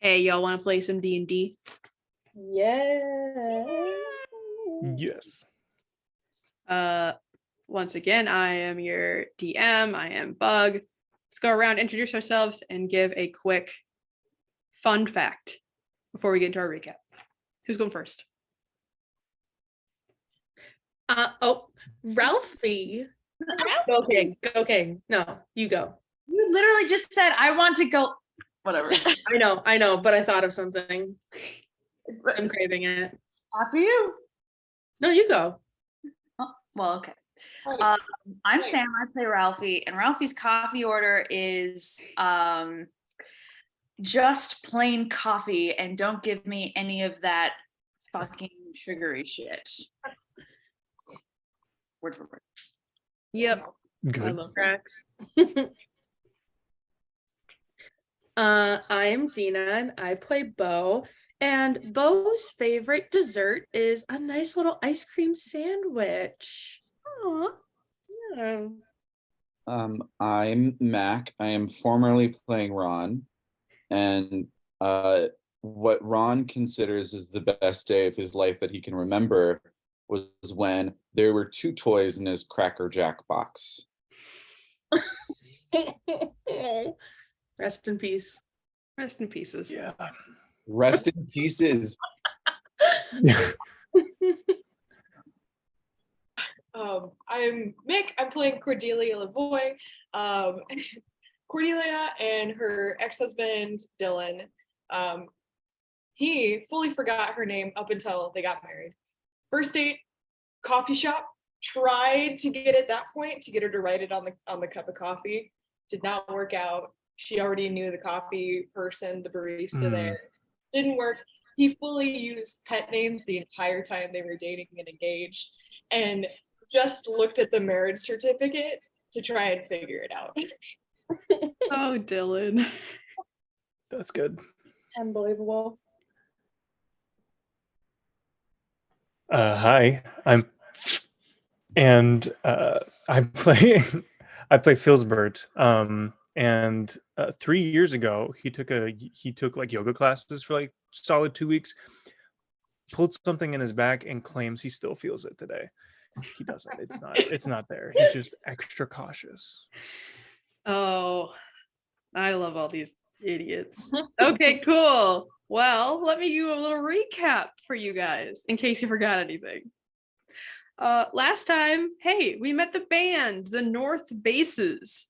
Hey, y'all want to play some D&D? Yes. Yes. Once again, I am your DM. I am Bug. Let's go around, introduce ourselves, and give a quick fun fact before we get into our recap. Who's going first? Ralphie. Okay. No, you go. You literally just said, I want to go. Whatever. I know, but I thought of something. I'm craving it. After you. No, you go. Oh, well, okay. I'm Sam. I play Ralphie, and Ralphie's coffee order is just plain coffee, and don't give me any of that fucking sugary shit. Word for word. Yep. I Good. love cracks. I'm Dena, and I play Bo. And Bo's favorite dessert is a nice little ice cream sandwich. Aww. Yeah. I'm Mack. I am formerly playing Ron, and what Ron considers is the best day of his life that he can remember was when there were 2 toys in his Cracker Jack box. Rest in peace. Rest in pieces. Yeah. Rest in pieces. I'm Mick. I'm playing Cordelia Lavoy. Cordelia and her ex-husband Dylan. He fully forgot her name up until they got married. First date, coffee shop. Tried to get at that point to get her to write it on the cup of coffee. Did not work out. She already knew the coffee person, the barista there. Didn't work. He fully used pet names the entire time they were dating and engaged, and just looked at the marriage certificate to try and figure it out. Oh, Dylan. That's good. Unbelievable. Hi, I play Philsbert. And 3 years ago, he took like yoga classes for like solid 2 weeks, pulled something in his back, and claims he still feels it today. He doesn't. It's not there. He's just extra cautious. Oh, I love all these idiots. Okay, cool. Well, let me do a little recap for you guys in case you forgot anything. Last time, hey, we met the band, the North Bases.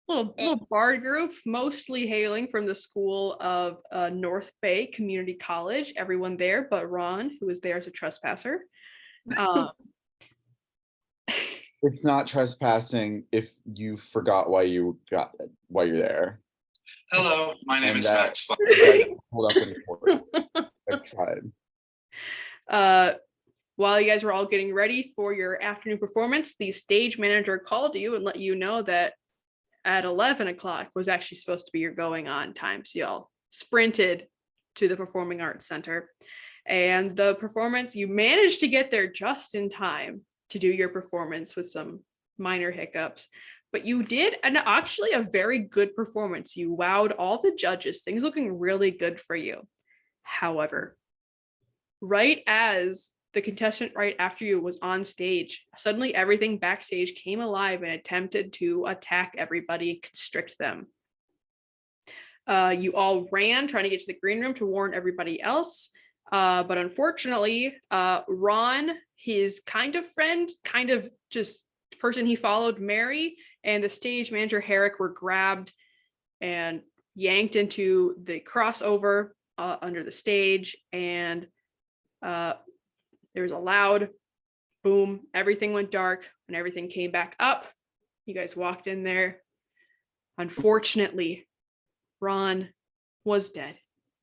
Little bard group, mostly hailing from the school of North Bay Community College. Everyone there but Ron, who was there as a trespasser. It's not trespassing if you forgot why you're there. Hello, my name is that- Max. Hold up in court. I've tried. While you guys were all getting ready for your afternoon performance, the stage manager called you and let you know that at 11 o'clock was actually supposed to be your going on time. So y'all sprinted to the Performing Arts Center. And the performance, you managed to get there just in time to do your performance with some minor hiccups. But you did actually a very good performance. You wowed all the judges, things looking really good for you. However, right as the contestant right after you was on stage, suddenly everything backstage came alive and attempted to attack everybody, constrict them. You all ran trying to get to the green room to warn everybody else. But unfortunately, Ron, his kind of friend, kind of just person he followed, Mary, and the stage manager, Herrick, were grabbed and yanked into the crossover under the stage. And there was a loud boom. Everything went dark and everything came back up. You guys walked in there. Unfortunately, Ron was dead.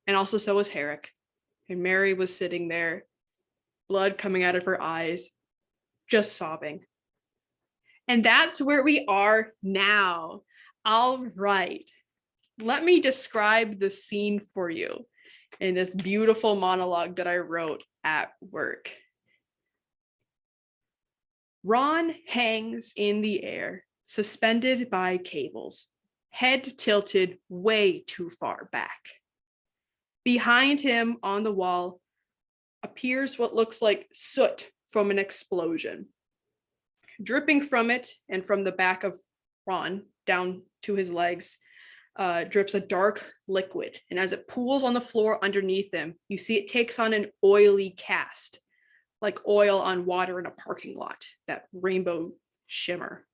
And also so was Herrick. And Mary was sitting there, blood coming out of her eyes, just sobbing. And that's where we are now. All right. Let me describe the scene for you in this beautiful monologue that I wrote at work. Ron hangs in the air, suspended by cables, head tilted way too far back. Behind him on the wall appears what looks like soot from an explosion. Dripping from it and from the back of Ron down to his legs drips a dark liquid. And as it pools on the floor underneath him, you see it takes on an oily cast, like oil on water in a parking lot, that rainbow shimmer.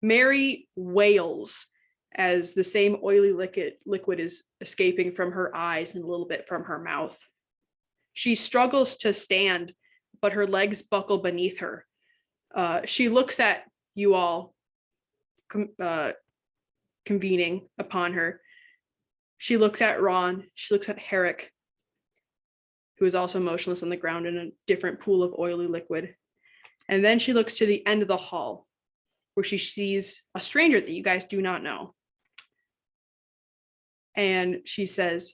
Mary wails as the same oily liquid is escaping from her eyes and a little bit from her mouth. She struggles to stand, but her legs buckle beneath her. She looks at you all convening upon her. She looks at Ron. She looks at Herrick, who is also motionless on the ground in a different pool of oily liquid. And then she looks to the end of the hall, where she sees a stranger that you guys do not know. And she says,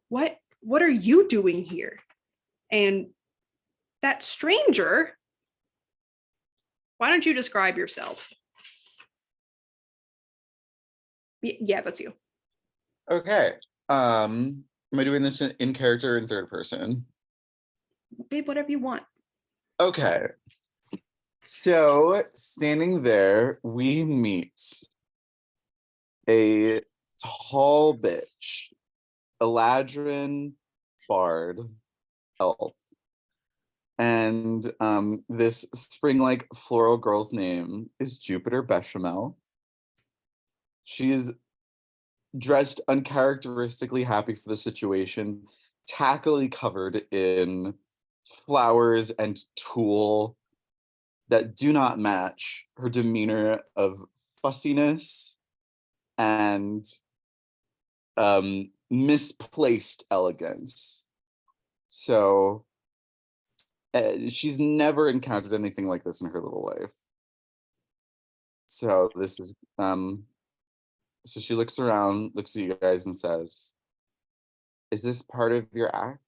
what are you doing here? And that stranger, why don't you describe yourself? Yeah, that's you. Okay. Am I doing this in character or in third person? Babe, whatever you want. Okay. So standing there, we meet a tall bitch, eladrin bard elf. And this spring-like floral girl's name is Jupiter Bechamel. She's dressed uncharacteristically happy for the situation, tackily covered in flowers and tulle that do not match her demeanor of fussiness and misplaced elegance. So she's never encountered anything like this in her little life. So this is so she looks around, looks at you guys and says, "Is this part of your act?"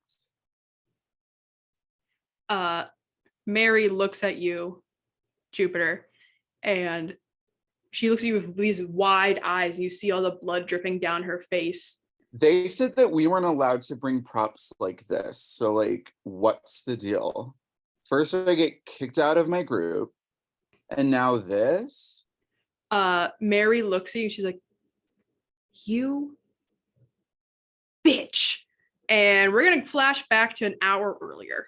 Mary looks at you, Jupiter, and she looks at you with these wide eyes. You see all the blood dripping down her face. They said that we weren't allowed to bring props like this. So like, what's the deal? First I get kicked out of my group, and now this? Mary looks at you, she's like, "You bitch." And we're gonna flash back to an hour earlier.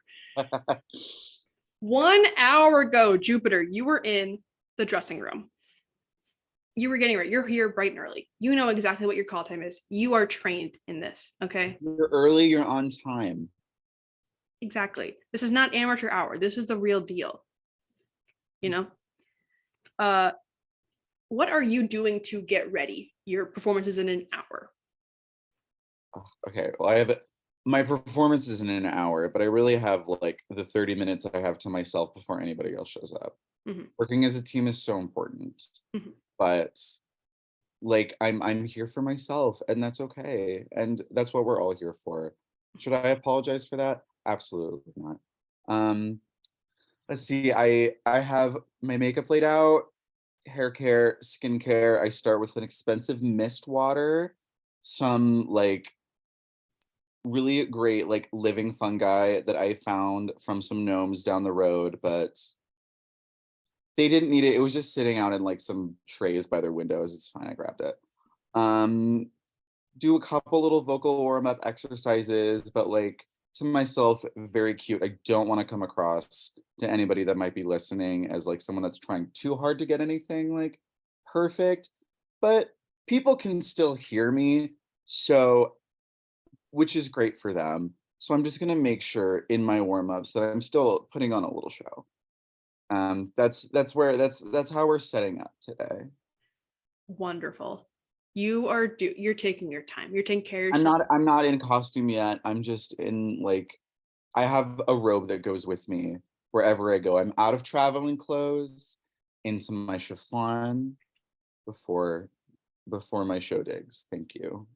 1 hour ago, Jupiter, you were in the dressing room. You were getting ready. You're here bright and early. You know exactly what your call time is. You are trained in this, okay? You're early, you're on time. Exactly. This is not amateur hour. This is the real deal. You know? What are you doing to get ready? Your performance is in an hour. Okay, well, my performance is in an hour, but I really have like the 30 minutes I have to myself before anybody else shows up. Mhm. Working as a team is so important. Mhm. But like I'm here for myself, and that's okay. And that's what we're all here for. Should I apologize for that? Absolutely not. Let's see, I have my makeup laid out, hair care, skincare. I start with an expensive mist water, some like really great like living fungi that I found from some gnomes down the road, but they didn't need it. It was just sitting out in like some trays by their windows. It's fine, I grabbed it. Do a couple little vocal warm-up exercises, but like to myself, very cute. I don't want to come across to anybody that might be listening as like someone that's trying too hard to get anything like perfect, but people can still hear me, so which is great for them. So I'm just gonna make sure in my warm-ups that I'm still putting on a little show. That's how we're setting up today. Wonderful. You're taking your time. You're taking care of yourself. I'm not in costume yet. I'm just in like, I have a robe that goes with me wherever I go. I'm out of traveling clothes into my chiffon before my show digs. Thank you.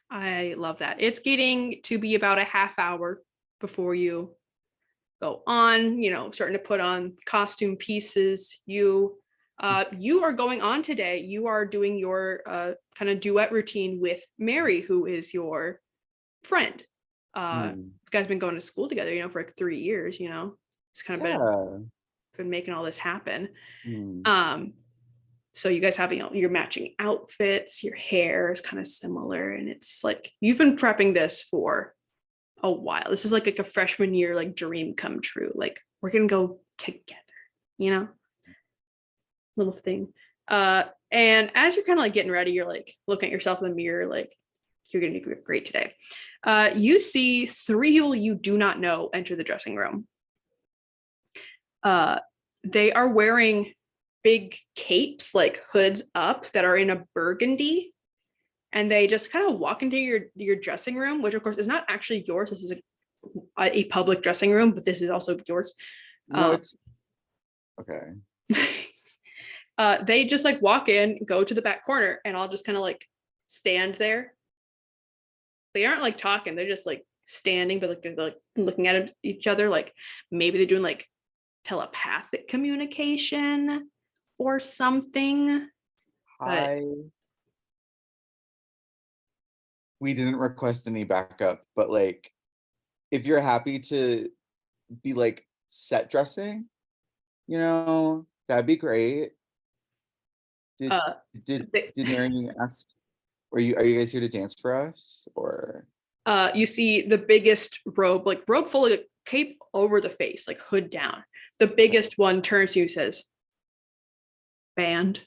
I love that. It's getting to be about a half hour before you go on, starting to put on costume pieces. You You are going on today. You are doing your kind of duet routine with Mary, who is your friend. You guys have been going to school together, for like 3 years, it's kind of been making all this happen. So you guys have, your matching outfits, your hair is kind of similar, and it's like you've been prepping this for a while. This is like a freshman year like dream come true. Like we're gonna go together, little thing. And as you're kind of like getting ready, you're like looking at yourself in the mirror, like you're gonna be great today. You see 3 people you do not know enter the dressing room. They are wearing big capes, like hoods up, that are in a burgundy, and they just kind of walk into your dressing room, which of course is not actually yours. This is a public dressing room, but this is also yours. No, it's okay. They just like walk in, go to the back corner, and I'll just kind of like stand there. They aren't like talking, they're just like standing, but like they're like looking at each other, like maybe they're doing like telepathic communication or something. Hi. We didn't request any backup, but like if you're happy to be like set dressing, that'd be great. Did Mary ask, are you guys here to dance for us, or? You see the biggest robe full of cape over the face, like hood down. The biggest one turns to you and says, "Band,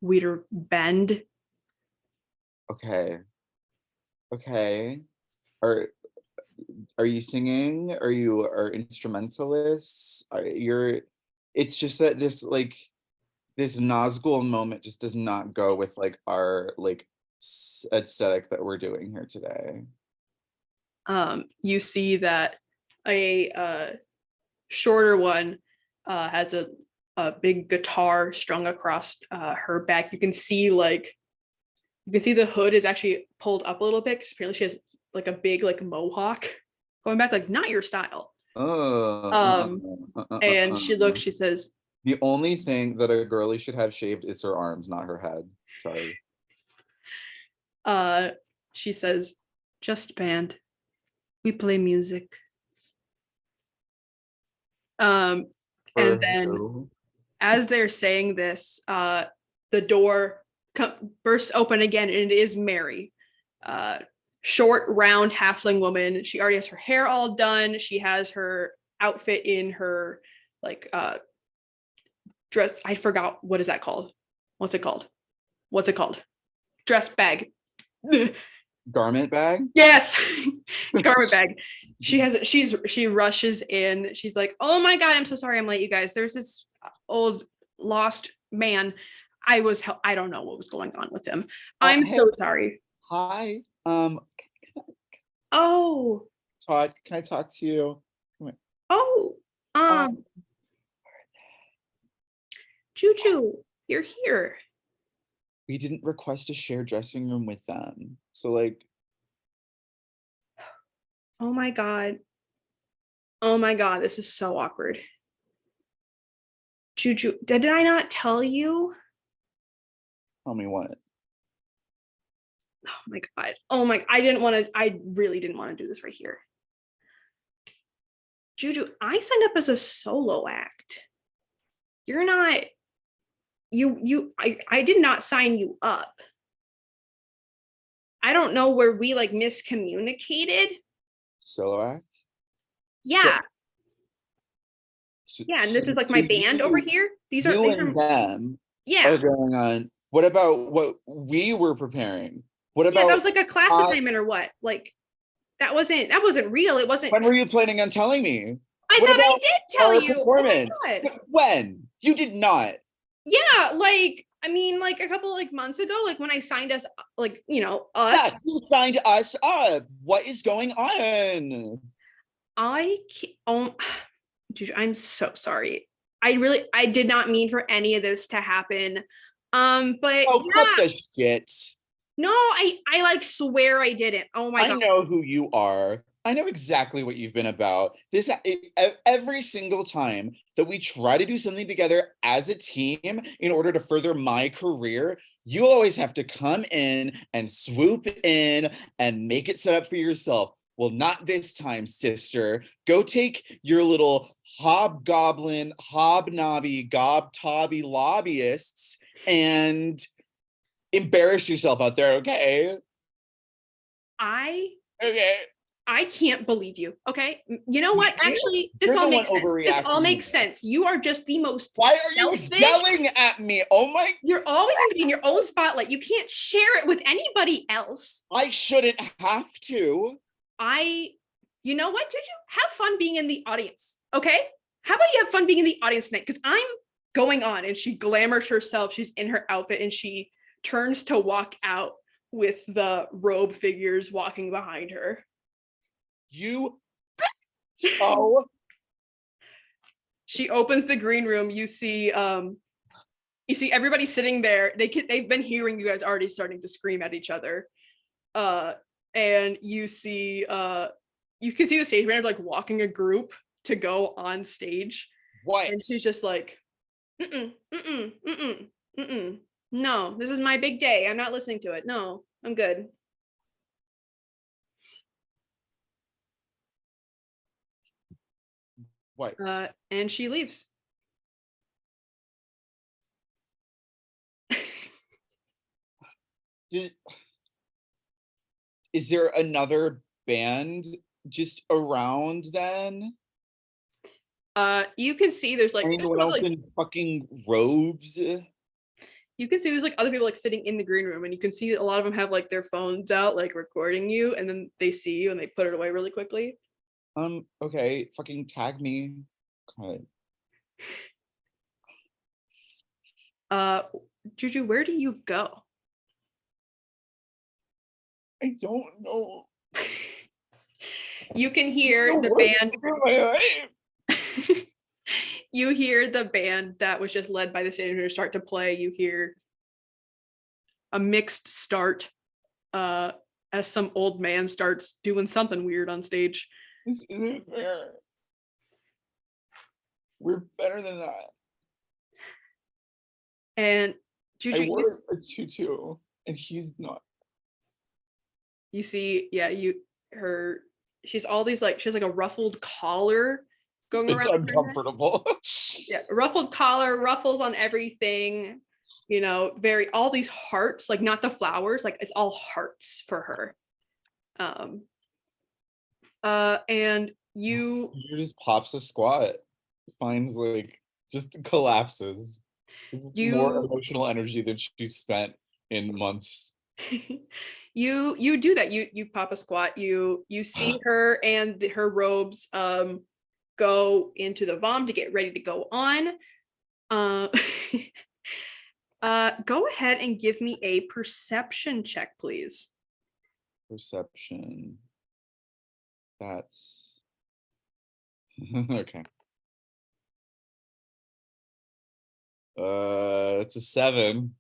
we're bend." Okay. Are you singing? Are you instrumentalists? It's just that this Nazgul moment just does not go with like our like aesthetic that we're doing here today. You see that a shorter one has a big guitar strung across her back. You can see the hood is actually pulled up a little bit because apparently she has like a big like mohawk going back, like not your style. And she says, the only thing that a girlie should have shaved is her arms, not her head. Sorry. She says, "Just band. We play music." And then as they're saying this, the door bursts open again, and it is Mary. Short, round, halfling woman. She already has her hair all done. She has her outfit in her like dress. I forgot, what is that called? What's it called? Dress bag. Garment bag? Yes. Garment bag. She rushes in. She's like, "Oh my god, I'm so sorry I'm late, you guys. There's this old lost man. I don't know what was going on with him. I'm so sorry." Hi. Oh. Todd, can I talk to you? Oh. Juju, you're here. We didn't request a shared dressing room with them. So like. Oh my god, this is so awkward. Juju, did I not tell you? Tell me what? Oh my god. I really didn't want to do this right here. Juju, I signed up as a solo act. You're not, I did not sign you up. I don't know where we like miscommunicated. Solo act? Yeah. Yeah, and this is like my band over here. These are them. Yeah. Are going on. What about what we were preparing? What about that was like a class assignment or what? Like that wasn't real. It wasn't. When were you planning on telling me? I thought I did tell you. Performance. Oh when? You did not. Yeah, like I mean, like a couple like months ago, like when I signed us, like us. Yeah, you signed us up. What is going on? I'm so sorry. I did not mean for any of this to happen. But cut the shit. No, I like swear I didn't. Oh my god. I know who you are. I know exactly what you've been about. Every single time that we try to do something together as a team in order to further my career, you always have to come in and swoop in and make it set up for yourself. Well, not this time, sister. Go take your little hobgoblin, hobnobby, gobtobby lobbyists and embarrass yourself out there, okay? Okay. I can't believe you. Okay. You know what? Actually, this You're all the makes one sense. This all overreacting makes here. sense. You are just the most Why are you selfish. yelling at me? Oh my, You're always going to be in your own spotlight. You can't share it with anybody else. I shouldn't have to. You know what, Juju? Have fun being in the audience. Okay. How about you have fun being in the audience tonight? Because I'm going on. And she glamours herself. She's in her outfit and she turns to walk out with the robe figures walking behind her. You. Oh. She opens the green room. You see everybody sitting there. They've been hearing you guys already starting to scream at each other. And you can see the stage manager like walking a group to go on stage. What? And she's just like, no, this is my big day. I'm not listening to it. No, I'm good. What? And she leaves. Is there another band just around then? You can see there's like anyone else in fucking robes? You can see there's like other people like sitting in the green room, and you can see a lot of them have like their phones out, like recording you, and then they see you and they put it away really quickly. Okay, fucking tag me. Okay. Juju, where do you go? I don't know. You can hear the band. You hear the band that was just led by the stage manager start to play. You hear a mixed start as some old man starts doing something weird on stage. This isn't fair. We're better than that. And Juju, I wore a tutu, and he's not. You see, she's all these like, she has like a ruffled collar going around. It's uncomfortable. Yeah, ruffled collar, ruffles on everything, all these hearts, like not the flowers, like it's all hearts for her. And you just pops a squat, finds like just collapses. More emotional energy than she spent in months. You do that. You pop a squat. You see her and her robes go into the vom to get ready to go on. Go ahead and give me a perception check, please. Perception. That's okay. It's a 7.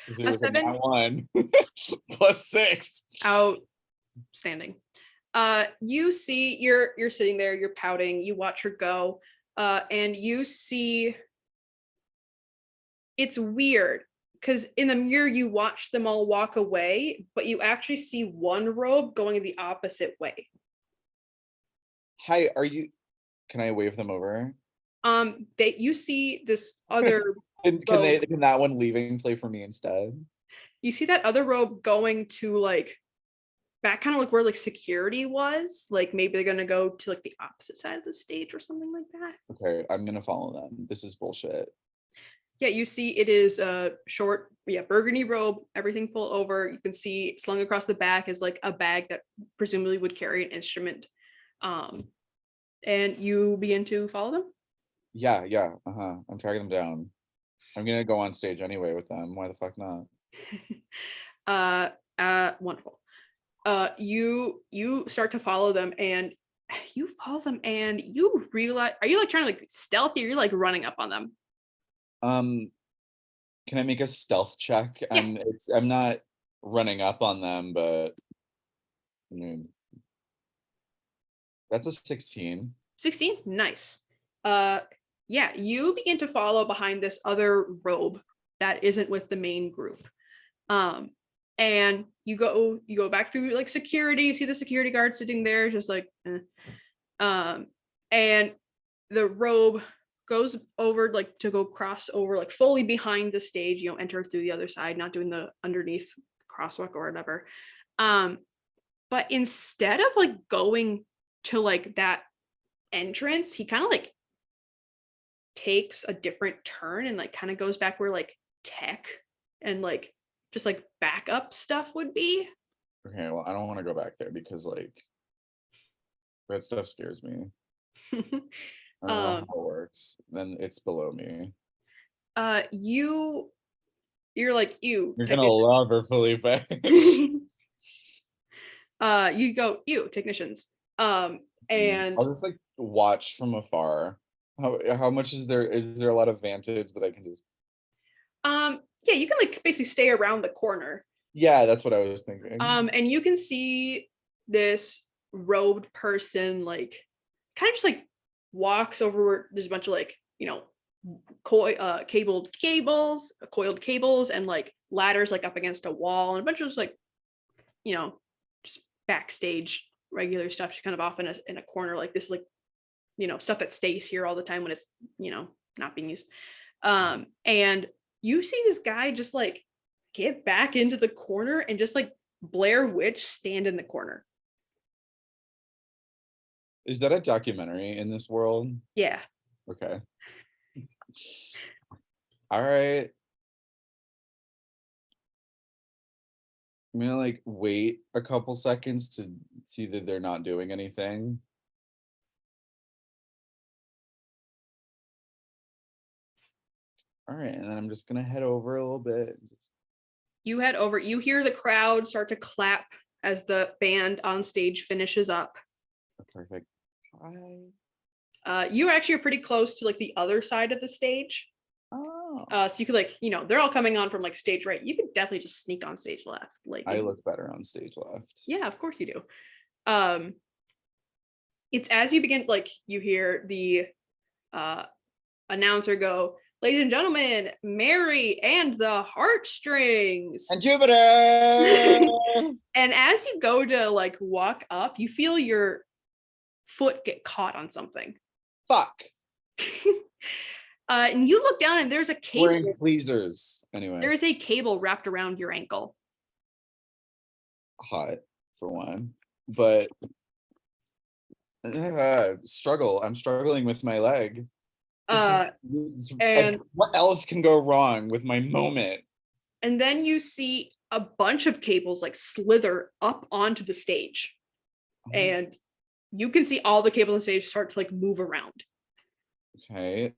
A 7? 1 plus 6. Outstanding. You see, you're sitting there, you're pouting, you watch her go, and you see it's weird because in the mirror you watch them all walk away, but you actually see one robe going the opposite way. Hi, can I wave them over? You see this other can that one leaving play for me instead? You see that other robe going to like back kind of like where like security was, like maybe they're gonna go to like the opposite side of the stage or something like that. Okay, I'm gonna follow them. This is bullshit. Yeah, you see it is a short, burgundy robe, everything full over. You can see slung across the back is like a bag that presumably would carry an instrument. And you begin to follow them? Yeah. I'm tracking them down. I'm gonna go on stage anyway with them. Why the fuck not? Wonderful. You start to follow them and you realize, are you like trying to like stealthy or you're like running up on them? Can I make a stealth check? Yeah. I'm not running up on them, but That's a 16. 16, nice. Yeah, you begin to follow behind this other robe that isn't with the main group. And you go back through like security, you see the security guard sitting there just like and the robe goes over like to go cross over like fully behind the stage, you know, enter through the other side, not doing the underneath crosswalk or whatever. But instead of like going to like that entrance, he kind of like takes a different turn and like kind of goes back where like tech and like just like backup stuff would be. Okay, well, I don't want to go back there because like that stuff scares me. I don't know how it works. Then it's below me. You're like, ew. You're gonna love her, Felipe. You go, ew, technicians. And I'll just like watch from afar. How much is there? Is there a lot of vantage that I can just? Yeah, you can like basically stay around the corner. Yeah, that's what I was thinking. And you can see this robed person like kind of just like walks over where there's a bunch of like, you know, coiled cables and like ladders like up against a wall and a bunch of just like, you know, just backstage regular stuff, just kind of off in a corner like this, like, you know, stuff that stays here all the time when it's, you know, not being used. And you see this guy just like get back into the corner and just like Blair Witch stand in the corner. Is that a documentary in this world? Yeah. Okay. All right. I'm gonna like wait a couple seconds to see that they're not doing anything. All right, and then I'm just gonna head over a little bit. You head over, you hear the crowd start to clap as the band on stage finishes up. Perfect. Hi. You actually are pretty close to like the other side of the stage. Oh. So you could like, you know, they're all coming on from like stage right. You could definitely just sneak on stage left. Like I look better on stage left. Yeah, of course you do. It's as you begin, like you hear the announcer go, "Ladies and gentlemen, Mary and the Heartstrings." And Jupiter. And as you go to like walk up, you feel your foot get caught on something. Fuck. And you look down and there's a cable. Wearing pleasers. Anyway. There's a cable wrapped around your ankle. Hot for one, but struggle. I'm struggling with my leg. And what else can go wrong with my moment? And then you see a bunch of cables like slither up onto the stage. And you can see all the cables on the stage start to like move around. Okay,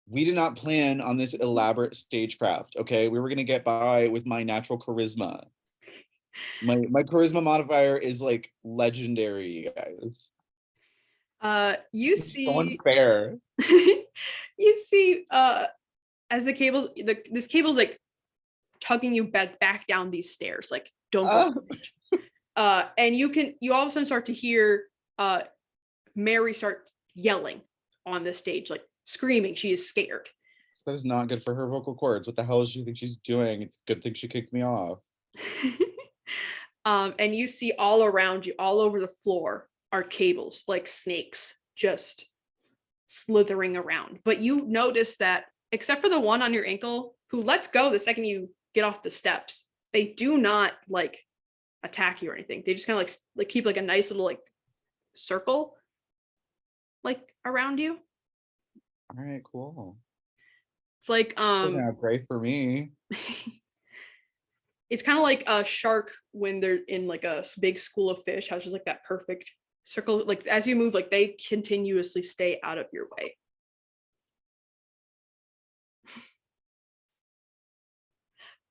we did not plan on this elaborate stagecraft. Okay, we were gonna get by with my natural charisma. My charisma modifier is like legendary, you guys. You It's see so unfair. you see as the cables this cable's like tugging you back down these stairs, like don't go. And you all of a sudden start to hear Mary start yelling on the stage, like screaming. She is scared. That is not good for her vocal cords. What the hell does she think she's doing? It's a good thing she kicked me off. And you see all around you, all over the floor, are cables like snakes just slithering around. But you notice that except for the one on your ankle who lets go the second you get off the steps, they do not like attack you or anything. They just kind of like keep like a nice little like circle like around you. All right, cool. It's like great for me. It's kind of like a shark when they're in like a big school of fish, how it's just like that perfect circle. Like as you move, like they continuously stay out of your way.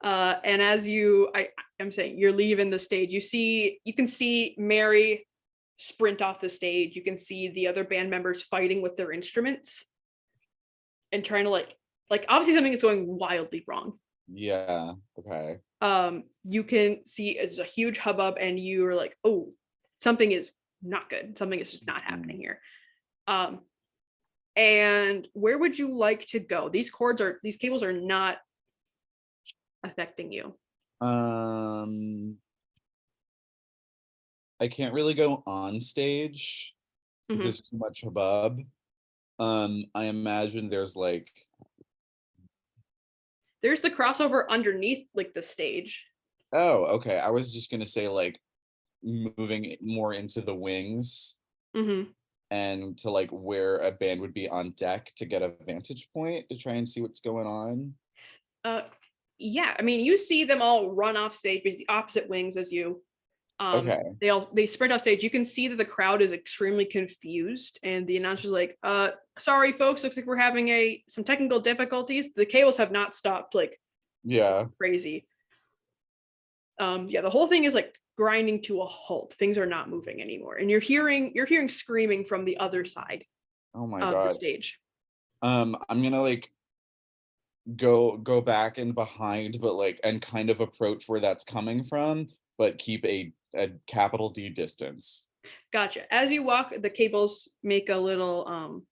And as I'm saying, you're leaving the stage, you can see Mary sprint off the stage. You can see the other band members fighting with their instruments and trying to like obviously something is going wildly wrong. Yeah. Okay. You can see it's a huge hubbub and you are like, oh, something is not good. Something is just not happening here. And where would you like to go? These cables are not affecting you. I can't really go on stage because there's too much hubbub. I imagine there's the crossover underneath like the stage. Oh, okay. I was just gonna say moving more into the wings and to where a band would be on deck to get a vantage point to try and see what's going on. Yeah, I mean, you see them all run off stage, the opposite wings as you. Okay. They sprint off stage. You can see that the crowd is extremely confused, and the announcer's like, sorry folks, looks like we're having some technical difficulties. The cables have not stopped crazy. The whole thing is grinding to a halt. Things are not moving anymore. And you're hearing screaming from the other side Oh my of God. the stage. I'm gonna go back and behind, but and kind of approach where that's coming from, but keep a capital D distance. Gotcha. As you walk, the cables make a little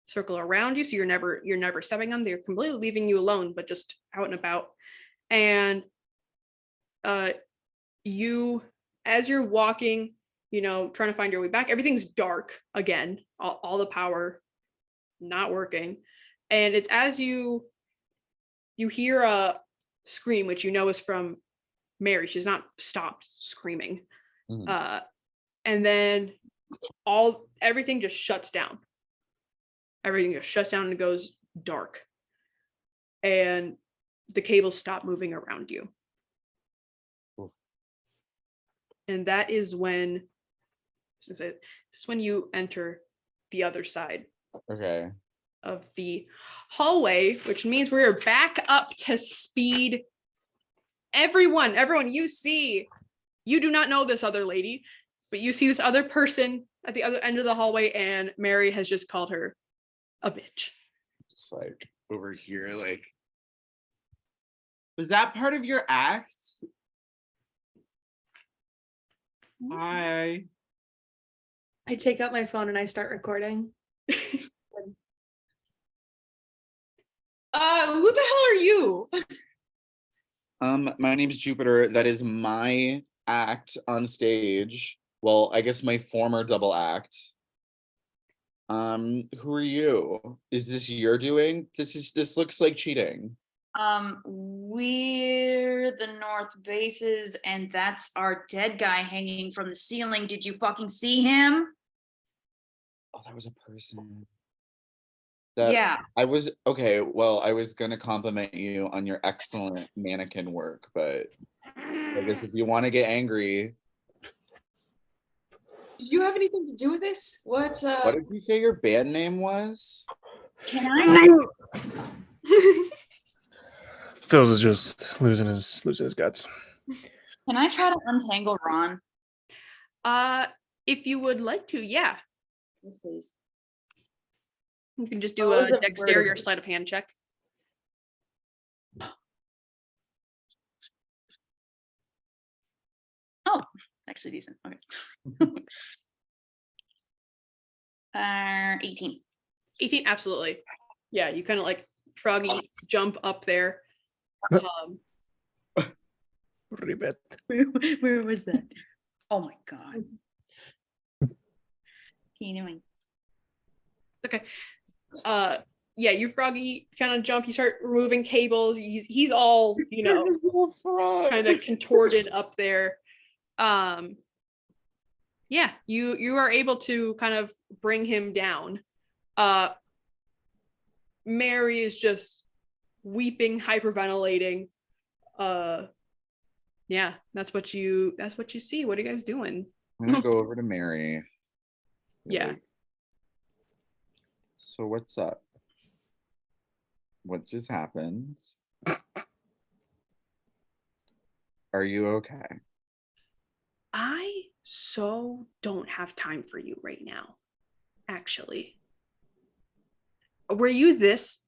circle around you, so you're never stepping them. They're completely leaving you alone, but just out and about. And as you're walking, trying to find your way back, everything's dark again. All the power not working, and it's as you hear a scream, which is from Mary. She's not stopped screaming. And then everything just shuts down. Everything just shuts down and goes dark. And the cables stop moving around you. And that is when you enter the other side. Okay. Of the hallway, which means we're back up to speed. Everyone, you do not know this other lady, but you see this other person at the other end of the hallway, and Mary has just called her a bitch. Just over here, was that part of your act? Hi. I take out my phone and I start recording. Who the hell are you? My name's Jupiter. That is my act on stage. Well, I guess my former double act. Who are you? Is this your doing? This looks like cheating. We're the North Bases, and that's our dead guy hanging from the ceiling. Did you fucking see him? Oh, that was a person. Yeah. I was okay. Well, I was gonna compliment you on your excellent mannequin work, but I guess if you want to get angry. Did you have anything to do with this? What did you say your band name was? Can I? Phil's is just losing his guts. Can I try to untangle Ron? If you would like to, yeah. Yes, please. You can just do a dexterity or sleight of hand check. Oh, it's actually decent. Okay. 18. 18, absolutely. Yeah, you kind of froggy jump up there. Ribbit. Where was that? Oh my God. Continuing. Okay. Yeah, you froggy kind of jump, you start removing cables. He's all, kind of contorted up there. Yeah, you are able to kind of bring him down. Mary is just weeping, hyperventilating. Yeah, that's what you see. What are you guys doing? I'm gonna go over to Mary. Yeah. So what's up? What just happened? Are you okay? I so don't have time for you right now, actually. Were you this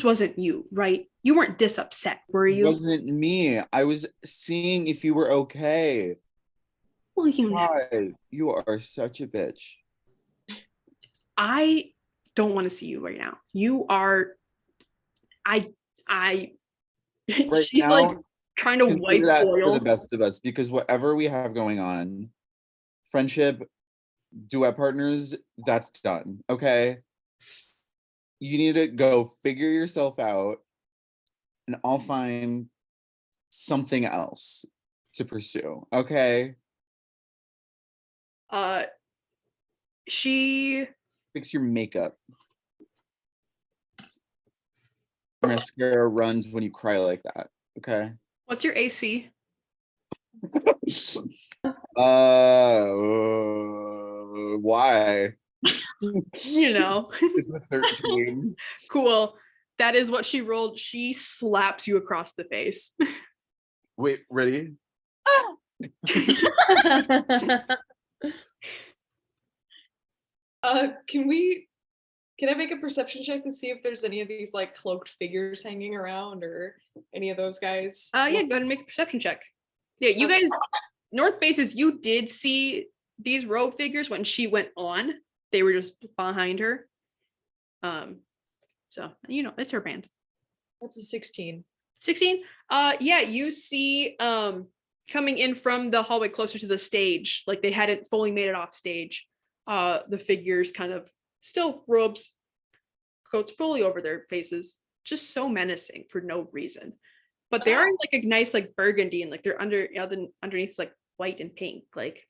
wasn't you, right? You weren't this upset, were you? It wasn't me. I was seeing if you were okay. Well, you know, God, you are such a bitch. I don't want to see you right now. You are. I. Right She's like now, trying to wipe Consider that for the oil. best of us, because whatever we have going on, friendship, duet partners, that's done. Okay. You need to go figure yourself out, and I'll find something else to pursue. Okay. She. Fix your makeup. Your mascara runs when you cry like that. Okay. What's your AC? Why? You know. It's a 13. Cool. That is what she rolled. She slaps you across the face. Wait, ready? Can I make a perception check to see if there's any of these like cloaked figures hanging around or any of those guys? Yeah, go ahead and make a perception check. Yeah, you guys, North Bases, you did see these robe figures when she went on. They were just behind her. So you know, it's her band. That's a 16. 16. Yeah, you see coming in from the hallway closer to the stage, like they hadn't fully made it off stage. The figures kind of still robes, coats fully over their faces, just so menacing for no reason. But they are in like a nice like burgundy, and like they're underneath is like white and pink. Like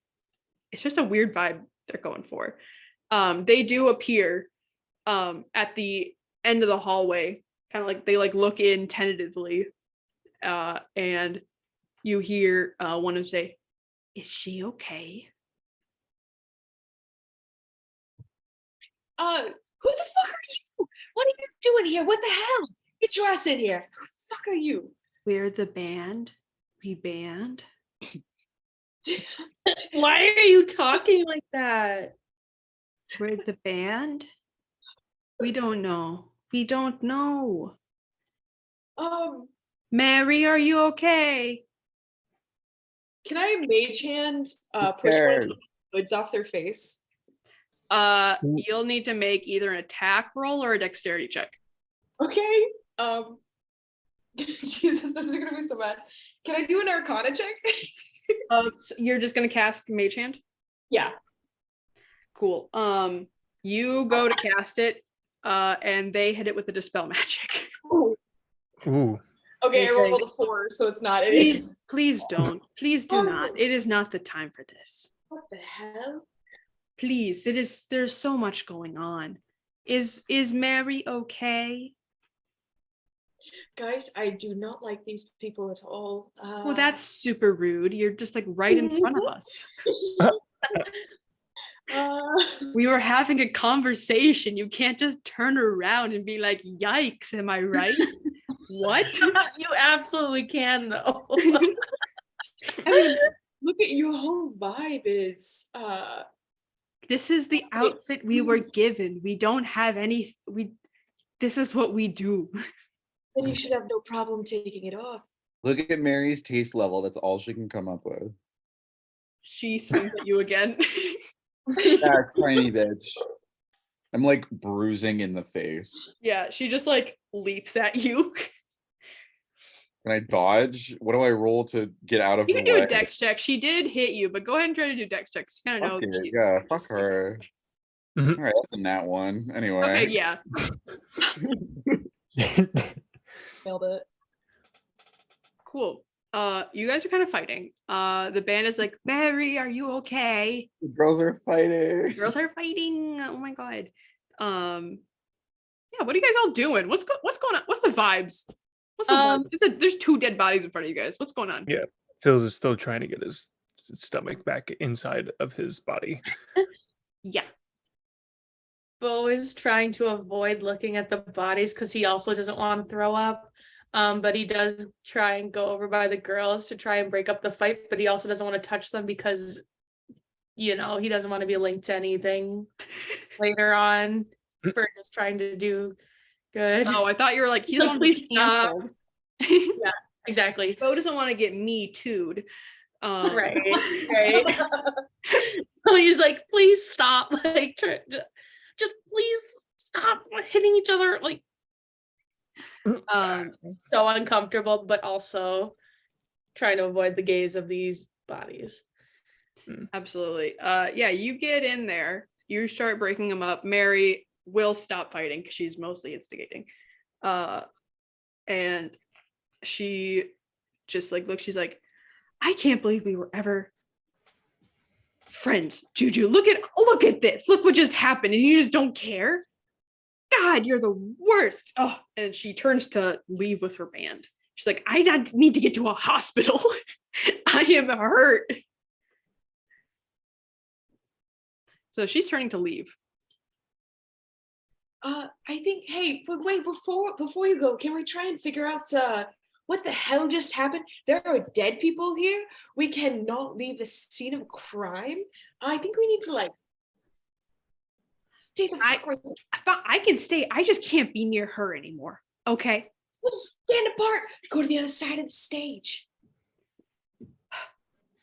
it's just a weird vibe they're going for. They do appear at the end of the hallway, kind of like they like look in tentatively, and you hear one of them say, "Is she okay?" Who the fuck are you? What are you doing here? What the hell? Get your ass in here. Who the fuck are you? We're the band. We band. Why are you talking like that? We're the band. We don't know. We don't know. Mary, are you okay? Can I mage hand push one Scared. of the hoods off their face? You'll need to make either an attack roll or a dexterity check. Okay. Jesus, this is gonna be so bad. Can I do an Arcana check? So you're just gonna cast Mage Hand? Yeah. Cool. You go to cast it, and they hit it with the dispel magic. Ooh. Ooh. Okay, I It's rolled like- a 4, so it's not. Please don't. Please do not. It is not the time for this. What the hell? Please, it is. There's so much going on. Is Mary okay? Guys, I do not like these people at all. Well, that's super rude. You're just like right in front of us. We were having a conversation. You can't just turn around and be like, "Yikes, am I right?" What? You absolutely can, though. I mean, look at your whole vibe is This is the outfit we were given. We don't have any. This is what we do. then you should have no problem taking it off. Look at Mary's taste level. That's all she can come up with. She swings at you again. Yeah, tiny bitch. I'm like bruising in the face. Yeah, she just like leaps at you. Can I dodge? What do I roll to get out of You the can do way? a dex check. She did hit you, but go ahead and try to do dex checks. You kind of know. Fuck that it, she's- yeah, fuck her. Mhm. All right, that's a nat one. Anyway. Okay, yeah. Nailed it. Cool. You guys are kind of fighting. The band is like, "Mary, are you okay?" The girls are fighting. The girls are fighting. Oh my god. Yeah, what are you guys all doing? What's going on? What's the vibes? What's the vibes? You said there's 2 dead bodies in front of you guys. What's going on? Yeah. Phil's is still trying to get his stomach back inside of his body. Yeah. Bo is trying to avoid looking at the bodies because he also doesn't want to throw up. But he does try and go over by the girls to try and break up the fight, but he also doesn't want to touch them because, you know, he doesn't want to be linked to anything later on for just trying to do good. Oh, I thought you were like, he So doesn't want to be please stop. canceled. Exactly. Bo doesn't want to get me too'd. Right. Right. So he's like, please stop. Like, just please stop hitting each other. Like, so uncomfortable, but also trying to avoid the gaze of these bodies. Absolutely. Yeah, you get in there, you start breaking them up. Mary will stop fighting because she's mostly instigating. And she just like looks, she's like, I can't believe we were ever friends. Juju, look at this. Look what just happened, and you just don't care. God, you're the worst. Oh, and she turns to leave with her band. She's like, I don't need to get to a hospital. I am hurt. So she's turning to leave. I think, hey, but wait, before you go, can we try and figure out what the hell just happened? There are dead people here. We cannot leave the scene of crime. I think we need to like stay the I can stay. I just can't be near her anymore. Okay. We'll stand apart. Go to the other side of the stage.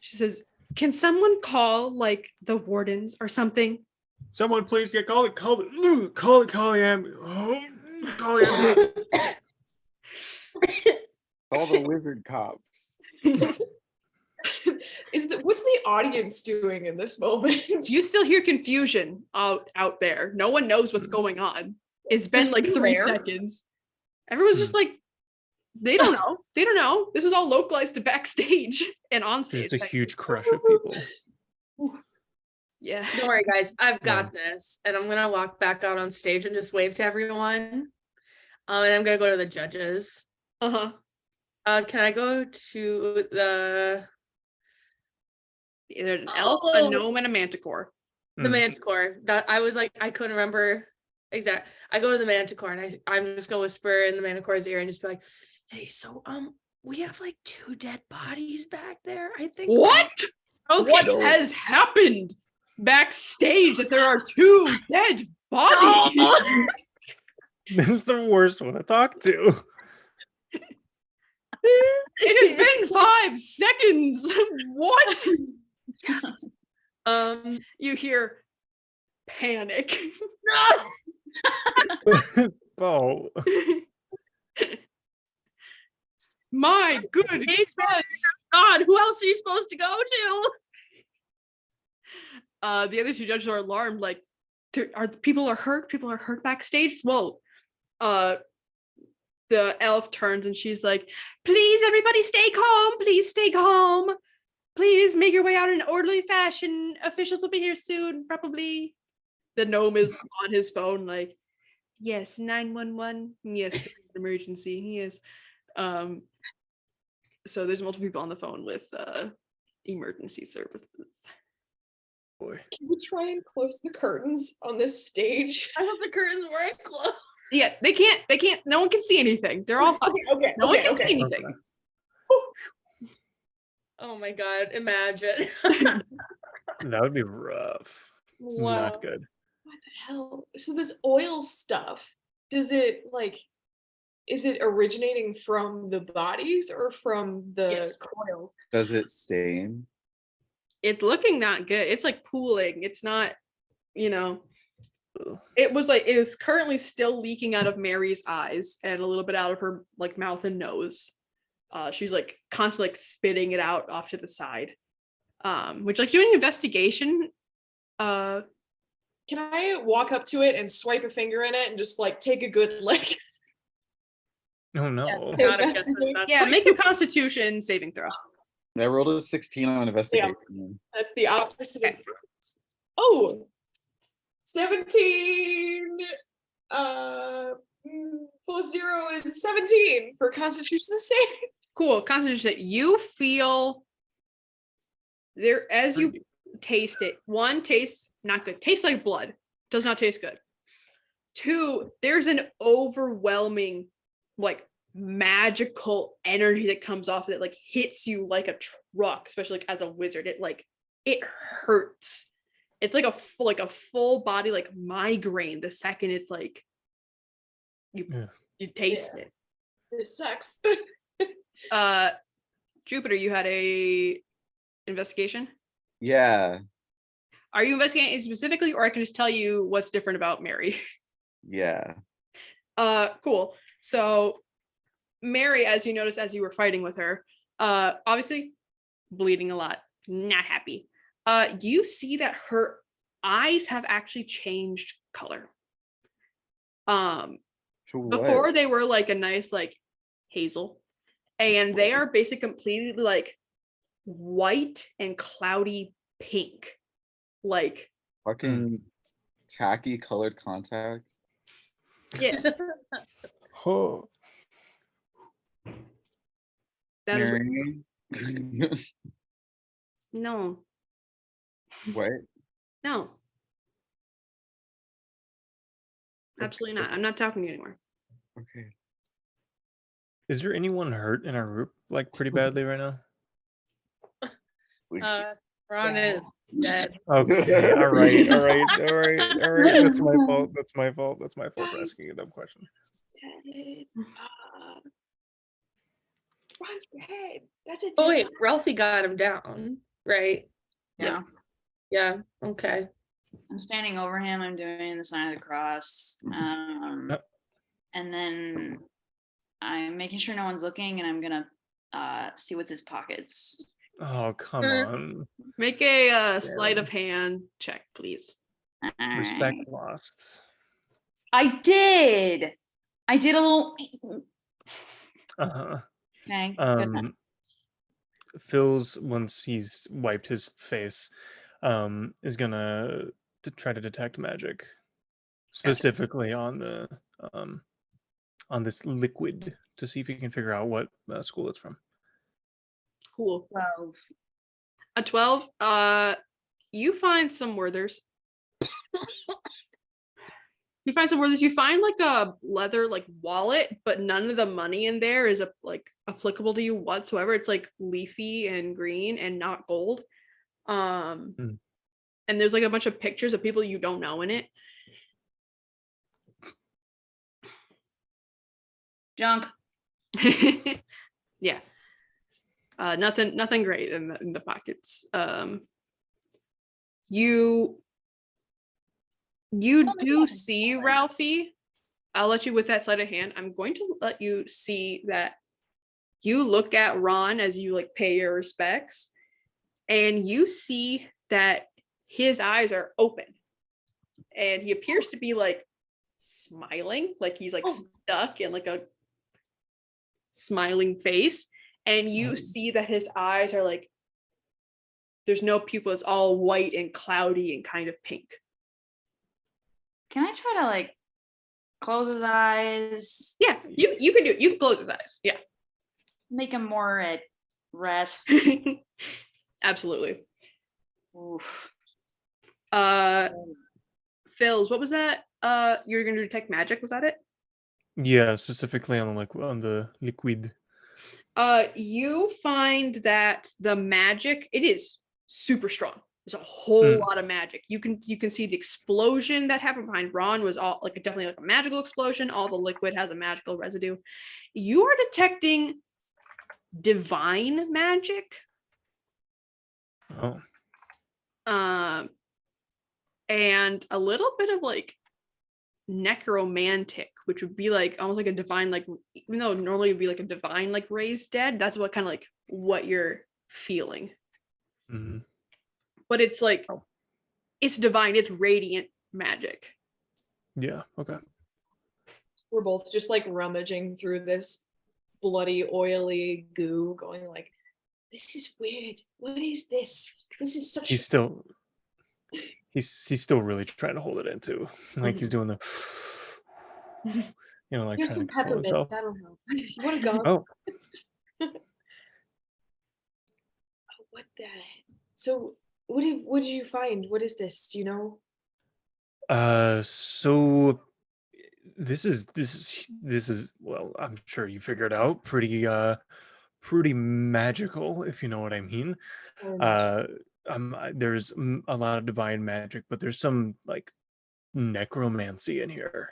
She says, can someone call like the wardens or something? Someone please call the ambulance. Call the ambulance. All the wizard cops. What's the audience doing in this moment? You still hear confusion out there. No one knows what's going on. It's been like 3 seconds. Everyone's just like, they don't know. They don't know. This is all localized to backstage and on stage. It's a huge crush of people. Yeah. Don't worry, guys. I've got this. And I'm gonna walk back out on stage and just wave to everyone. And I'm gonna go to the judges. Uh-huh. Can I go to the Either an elf, a gnome, and a manticore. The manticore? That I was like, I couldn't remember exact. I go to the manticore and I'm just gonna whisper in the manticore's ear and just be like, hey, so we have like 2 dead bodies back there, I think. What? Okay. What has happened backstage that there are 2 dead bodies? This is the worst one to talk to. It has been 5 seconds. What? Yes. You hear panic. Oh. My good God. God, who else are you supposed to go to? The other 2 judges are alarmed, like, people are hurt backstage. Well, the elf turns and she's like, please everybody stay calm, please stay calm, please make your way out in an orderly fashion, officials will be here soon, probably. The gnome is on his phone like, yes, 911, yes, this is an emergency, yes. So there's multiple people on the phone with emergency services. Boy. Can we try and close the curtains on this stage? I hope the curtains weren't closed. Yeah, they can't, no one can see anything. They're all fine. Okay, No one can see anything. Oh my God, imagine. That would be rough. Wow. Not good. What the hell? So this oil stuff, is it originating from the bodies or from the Yes. coils? Does it stain? It's looking not good. It's like pooling. It's not, it is currently still leaking out of Mary's eyes and a little bit out of her like mouth and nose. She's like constantly like spitting it out off to the side. Which like doing an investigation. Can I walk up to it and swipe a finger in it and just like take a good lick? Oh no. Yeah, make a Constitution saving throw. I rolled a 16 on investigation. That's the opposite. Okay. Oh, 17 plus 0 is 17 for Constitution save. Cool. Constitution. You feel there as you taste it. 1, tastes not good. Tastes like blood. Does not taste good. 2, there's an overwhelming like magical energy that comes off that like hits you like a truck, especially like as a wizard. It hurts. It's like a full body like migraine the second it's like you taste it. This sucks. Jupiter, you had a investigation? Yeah. Are you investigating it specifically, or I can just tell you what's different about Mary? Yeah. Cool. So Mary, as you noticed as you were fighting with her, obviously bleeding a lot, not happy. You see that her eyes have actually changed color. To what? Before they were like a nice like hazel, and they are basically completely like white and cloudy pink, like Fucking tacky colored contacts. yeah. Oh. That is Mary. no, What? no, absolutely not. I'm not talking to you anymore. Okay. Is there anyone hurt in our group like pretty badly right now? Ron is dead. Okay, all right. That's my fault. That's my fault for asking a dumb question. Ron's dead. That's a Oh wait, Ralphie got him down, right? Yeah. Yeah. Okay. I'm standing over him. I'm doing the sign of the cross. And then I'm making sure no one's looking, and I'm gonna see what's his pockets. Oh, come on. Make a sleight of hand check, please. Respect Alright. lost. I did a little. Uh-huh. Okay. Good enough. Phil's, once he's wiped his face, is gonna try to detect magic, specifically on the on this liquid, to see if he can figure out what school it's from. Cool. 12. A 12. You find some Werthers. You find some Werthers. You find like a leather like wallet, but none of the money in there is like applicable to you whatsoever. It's like leafy and green and not gold. And there's like a bunch of pictures of people you don't know in it. Junk. Yeah. Nothing great in the pockets. You do see Ralphie. I'll let you with that sleight of hand. I'm going to let you see that you look at Ron as you like pay your respects, and you see that his eyes are open, and he appears to be like smiling, like he's like stuck in like a smiling face, and you see that his eyes are like there's no pupil, it's all white and cloudy and kind of pink. Can I try to like close his eyes? Yeah, you can do it. You can close his eyes. Yeah. Make him more at rest. Absolutely. Oof. Phils, what was that? You're gonna detect magic, was that it? Yeah, specifically on the liquid. You find that the magic, it is super strong. There's a whole lot of magic. You can see the explosion that happened behind Ron was all like definitely like a magical explosion. All the liquid has a magical residue. You are detecting divine magic. Oh. And a little bit of like necromantic, which would be like almost like a divine, like even though normally it would be like a divine like raised dead, that's what kind of like what you're feeling. But it's like it's divine, it's radiant magic. Yeah, okay. We're both just like rummaging through this bloody, oily goo, going like, this is weird. What is this? This is such. He's still really trying to hold it in too. Like he's doing the like Here's trying some to control peppermint. himself. That'll help. You want to go? Oh. What the? So what did you find? What is this? Do you know? So this is well, I'm sure you figured out pretty magical, if you know what I mean. There's a lot of divine magic, but there's some like necromancy in here.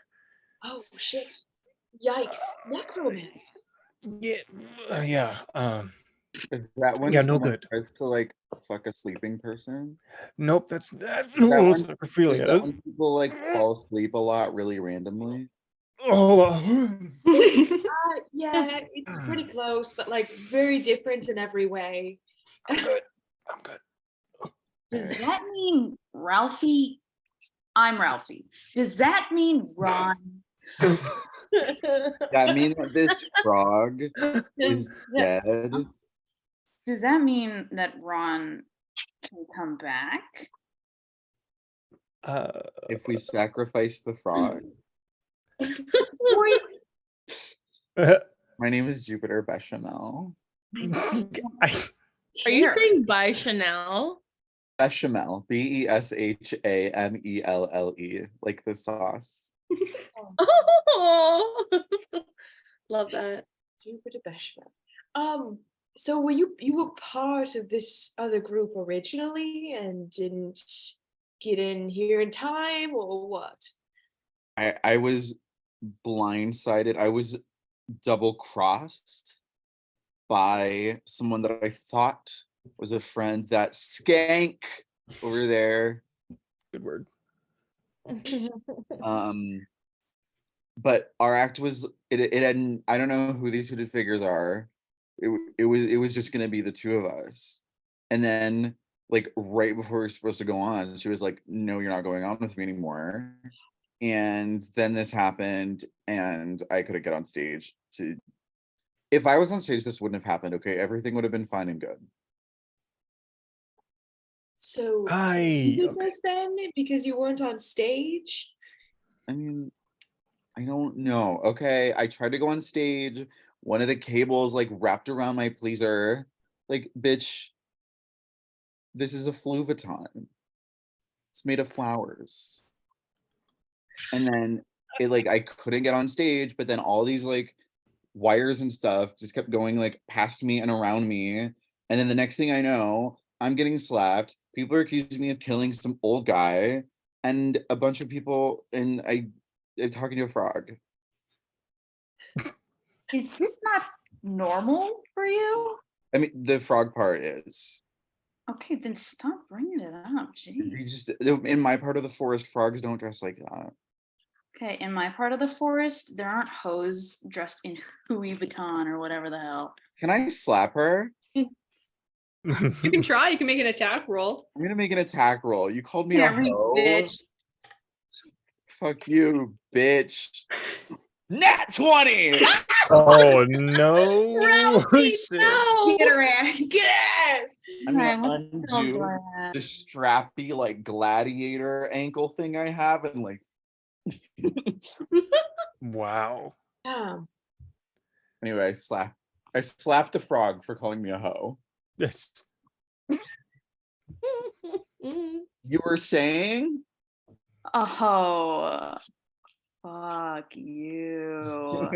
Oh shit! Yikes! Necromancy. Yeah. Is that when Yeah, no someone good. tries to like fuck a sleeping person? Nope, that's Is that when, is necrophilia. that when people like fall asleep a lot really randomly? Oh, Yeah, it's pretty close, but like very different in every way. I'm good. I'm good. Does that mean Ralphie? I'm Ralphie. Does that mean Ron? That mean that this frog is that- dead? Does that mean that Ron can come back? If we sacrifice the frog. My name is Jupiter Bechamel. I, Are you saying by Chanel? Bechamel, Beshamelle, like the sauce. Oh, love that. Jupiter Beshma. So were you were part of this other group originally and didn't get in here in time, or what? I was blindsided. I was double crossed by someone that I thought was a friend, that skank over there. good word. But our act was it hadn't, I don't know who these hooded figures are. It was just gonna be the two of us. And then like right before we were supposed to go on, she was like, no, you're not going on with me anymore. And then this happened and I couldn't get on stage to, if I was on stage, this wouldn't have happened. Okay, everything would have been fine and good. So I- you did okay. this then because you weren't on stage? I mean, I don't know. Okay, I tried to go on stage. One of the cables like wrapped around my pleaser. Like, bitch, this is a fluvaton. It's made of flowers. And then it like I couldn't get on stage, but then all these like wires and stuff just kept going like past me and around me. And then the next thing I know, I'm getting slapped. People are accusing me of killing some old guy, and a bunch of people, and I'm talking to a frog. Is this not normal for you? I mean, the frog part is. Okay, then stop bringing it up. Jeez. He just, in my part of the forest, frogs don't dress like that. Okay, in my part of the forest, there aren't hoes dressed in Louis Vuitton or whatever the hell. Can I slap her? You can try. You can make an attack roll. I'm gonna make an attack roll. You called me a Can't read, hoe? bitch. Fuck you, bitch. Nat 20! Oh no! Ralphie, Shit. no! Get her ass, get her ass. I'm Okay, gonna what the hell do undo I have? the strappy like gladiator ankle thing I have and like Wow. anyway, I slapped the frog for calling me a hoe. Yes. You were saying? Oh, fuck you.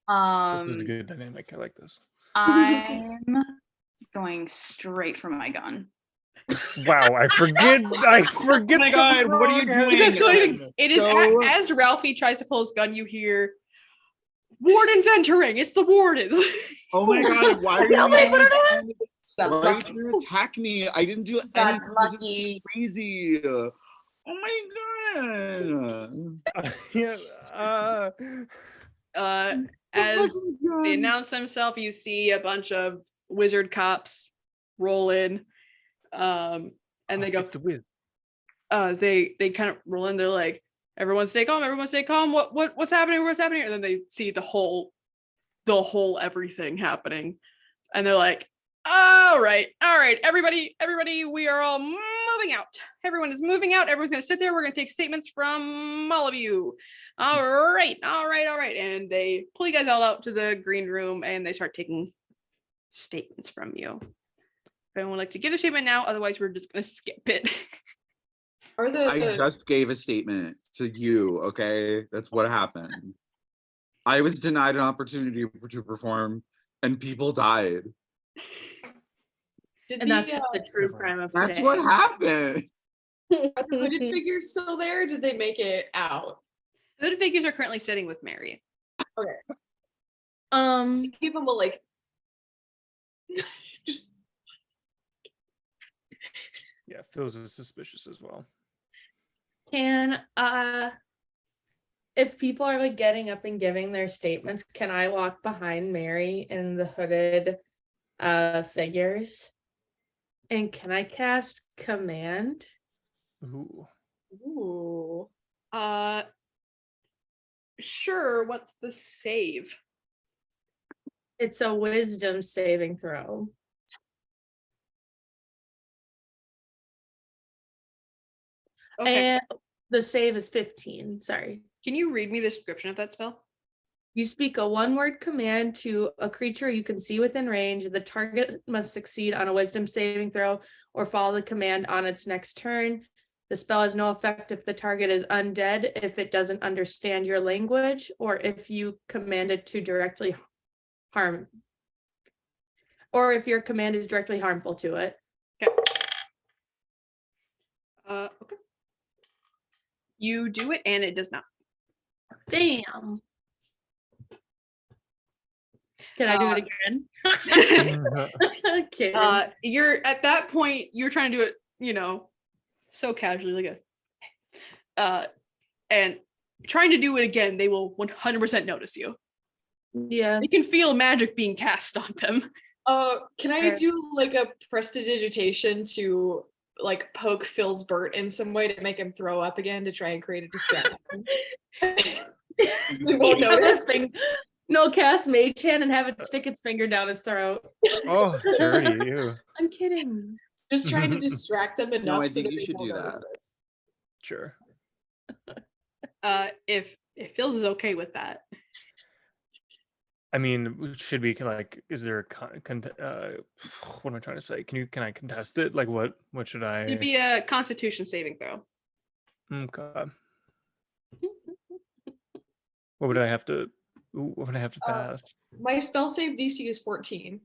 This is a good dynamic. I like this. I'm going straight for my gun. Wow, I forget. I forget. Oh my God, what are you the frog. doing? You guys go even, it is So- as Ralphie tries to pull his gun, you hear wardens entering. It's the wardens. Oh my God, why are No, you wait, guys Got why are lucky. you trying to attack me? I didn't do Got anything. This is lucky. crazy. Oh my God. Yeah. As Oh they announce themselves, you see a bunch of wizard cops roll in, and they go. It's the whiz. They kind of roll in. They're like, "Everyone stay calm. Everyone stay calm. What's happening? What's happening?" And then they see the whole everything happening, and they're like, all right, everybody, we are all moving out. Everyone is moving out. Everyone's gonna sit there. We're gonna take statements from all of you. All right. And they pull you guys all out to the green room and they start taking statements from you. If anyone would like to give a statement now, otherwise we're just gonna skip it. Are I the just gave a statement to you, okay? That's what happened. I was denied an opportunity to perform and people died. did And that's the, the true crime of That's today. what happened. are the hooded figures still there? Or did they make it out? The hooded figures are currently sitting with Mary. Give them a like. Yeah, Phil's is suspicious as well. Can if people are like getting up and giving their statements, can I walk behind Mary in the hooded figures? And can I cast command? Ooh. Ooh. Sure. What's the save? It's a wisdom saving throw. Okay. And the save is 15. Sorry. Can you read me the description of that spell? You speak a one-word command to a creature you can see within range. The target must succeed on a wisdom saving throw or follow the command on its next turn. The spell has no effect if the target is undead, if it doesn't understand your language, or if you command it to directly harm, or if your command is directly harmful to it. Okay. Okay. You do it and it does not. Damn. Can I do it again? Kidding. You're at that point, you're trying to do it, so casually, like and trying to do it again, they will 100% notice you. Yeah. They can feel magic being cast on them. Can I do like a prestidigitation to like poke Phil's Burt in some way to make him throw up again to try and create a distraction? We won't notice. No, cast Mage Hand and have it stick its finger down his throat. Oh, dirty. Ew. I'm kidding. Just trying to distract them enough I so think that you they should won't do notice that. this. Sure. If Phil's is okay with that. I mean, should we like? Is there a what am I trying to say? Can I contest it? Like, what should I? It'd be a Constitution saving throw. Okay. What would I have to? What would I have to pass? My spell save DC is 14.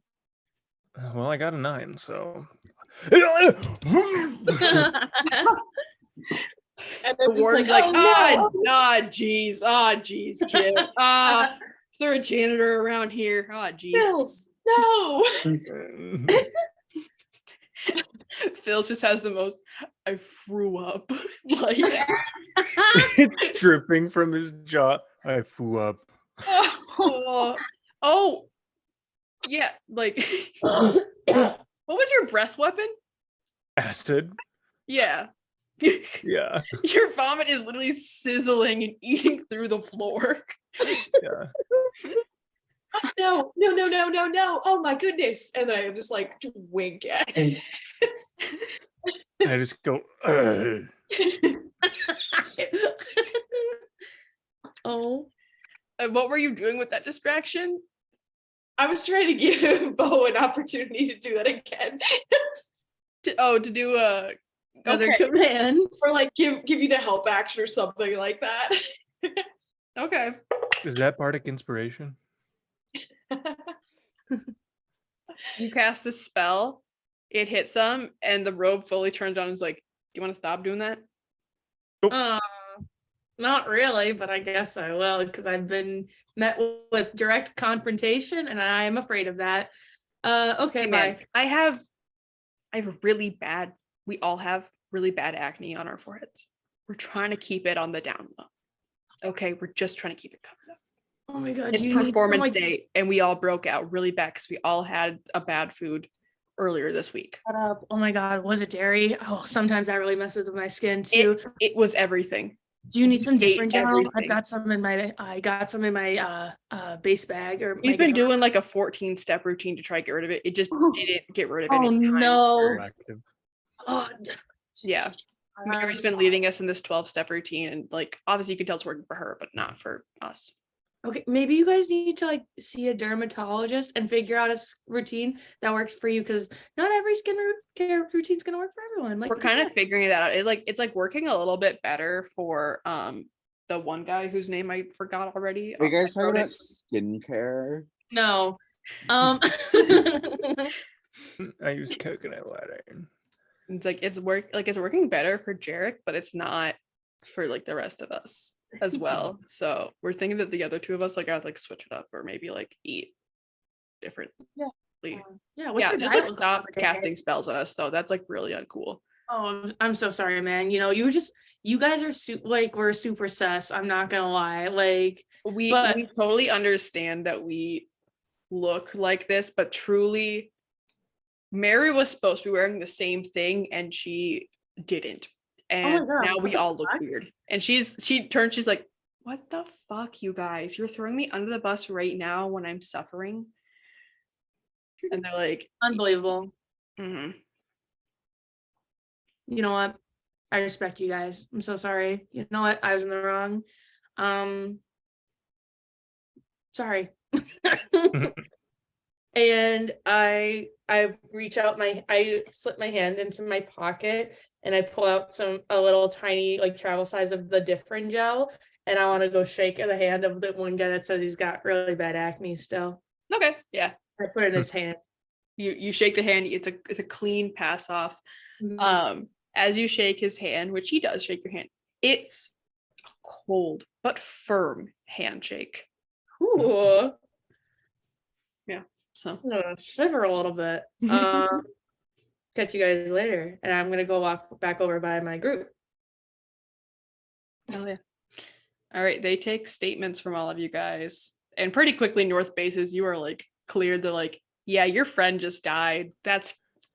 Well, I got a 9, so. And The then it's warden's like, like, oh, geez, kid. Is there a janitor around here? Geez. Phil's, no. Phil just has the most, I threw up. Like, It's dripping from his jaw. I flew up. oh, yeah, like, what was your breath weapon? Acid. Yeah. Yeah. Your vomit is literally sizzling and eating through the floor. Yeah. No. Oh my goodness. And then I just like wink at it. I just go. Ugh. Oh. And what were you doing with that distraction? I was trying to give Bo an opportunity to do that again. To do a Another okay. command. Or like give you the help action or something like that. Okay. Is that bardic inspiration? You cast this spell, it hits them, and the robe fully turns on and is like, do you want to stop doing that? Not really, but I guess I will because I've been met with direct confrontation and I am afraid of that. Okay, Hey, bye. man, I have really bad, we all have really bad acne on our foreheads. We're trying to keep it on the down low. Okay, we're just trying to keep it covered up. Oh my god, It's you need performance some, like, day, and we all broke out really bad because we all had a bad food earlier this week. shut up. Oh my god, was it dairy? Oh, sometimes that really messes with my skin too. It was everything. Do you need some ate different gel? everything. I got some in my base bag or We've my been guitar. doing like a 14-step routine to try to get rid of it. It just didn't get rid of it. Oh in time. no. Proactive. Oh, Yeah. Mary's been leading us in this 12-step routine, and like obviously you can tell it's working for her, but not for us. Okay, maybe you guys need to like see a dermatologist and figure out a routine that works for you because not every skin care routine is gonna work for everyone. Like We're kind of figuring that out. It's like working a little bit better for the one guy whose name I forgot already. Are you guys I talking wrote about it. skincare? no. I use coconut water. It's like it's working better for Jarek, but it's not for like the rest of us as well. So we're thinking that the other two of us like gotta like switch it up or maybe like eat differently. Yeah, Yeah, just like stop casting spells on us though. That's like really uncool. Oh, I'm so sorry, man. You know, you guys are we're super sus. I'm not gonna lie. Like, We but totally understand that we look like this, but truly, Mary was supposed to be wearing the same thing and she didn't. And God, now what we the all look fuck? weird. And she turns, she's like, what the fuck, you guys? You're throwing me under the bus right now when I'm suffering. And they're like, unbelievable. mhm. You know what? I respect you guys. I'm so sorry. You know what? I was in the wrong. Sorry. And I reach out I slip my hand into my pocket and I pull out a little tiny like travel size of the different gel, and I want to go shake the hand of the one guy that says he's got really bad acne still. Okay, yeah. I put it in his hand. You shake the hand, it's a clean pass off. As you shake his hand, which he does shake your hand, it's a cold but firm handshake. Ooh. So I'm gonna shiver a little bit. Catch you guys later, and I'm gonna go walk back over by my group. oh yeah. All right, they take statements from all of you guys, and pretty quickly North bases, you are like cleared. They're like, yeah, your friend just died.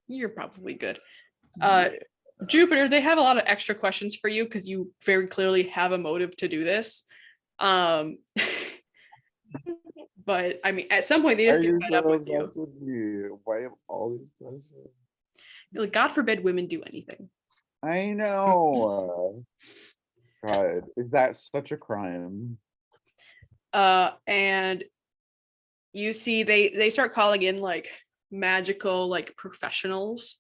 You're probably good. Jupiter, they have a lot of extra questions for you because you very clearly have a motive to do this. But I mean, at some point they Why just are get you fed up so with you. obsessed with me? Why have all these questions? Like, God forbid women do anything. I know. God, is that such a crime? And you see they start calling in like magical like professionals.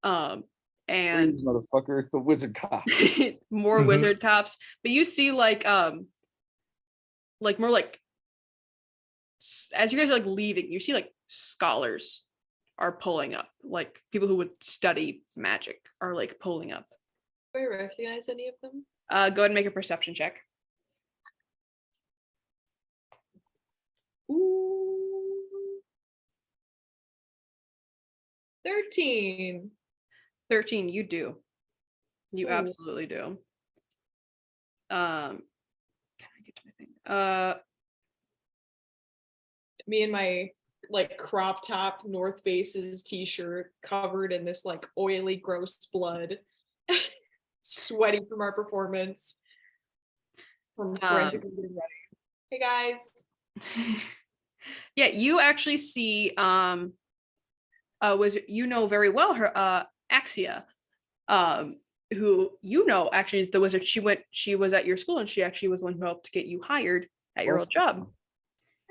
And Please, motherfucker, it's the wizard cop. more Mhm. wizard cops, but you see like more like as you guys are like leaving, you see like scholars are pulling up, like people who would study magic are like pulling up. Do I recognize any of them? Go ahead and make a perception check. Ooh. 13. 13, you do. You Ooh. absolutely do. Can I get to my thing? Me and my like crop top North Bases t-shirt covered in this like oily, gross blood, sweaty from our performance. From frantically getting ready. Hey guys. Yeah, you actually see was very well her Axia, who actually is the wizard. She was at your school and she actually was the one who helped to get you hired at your old job.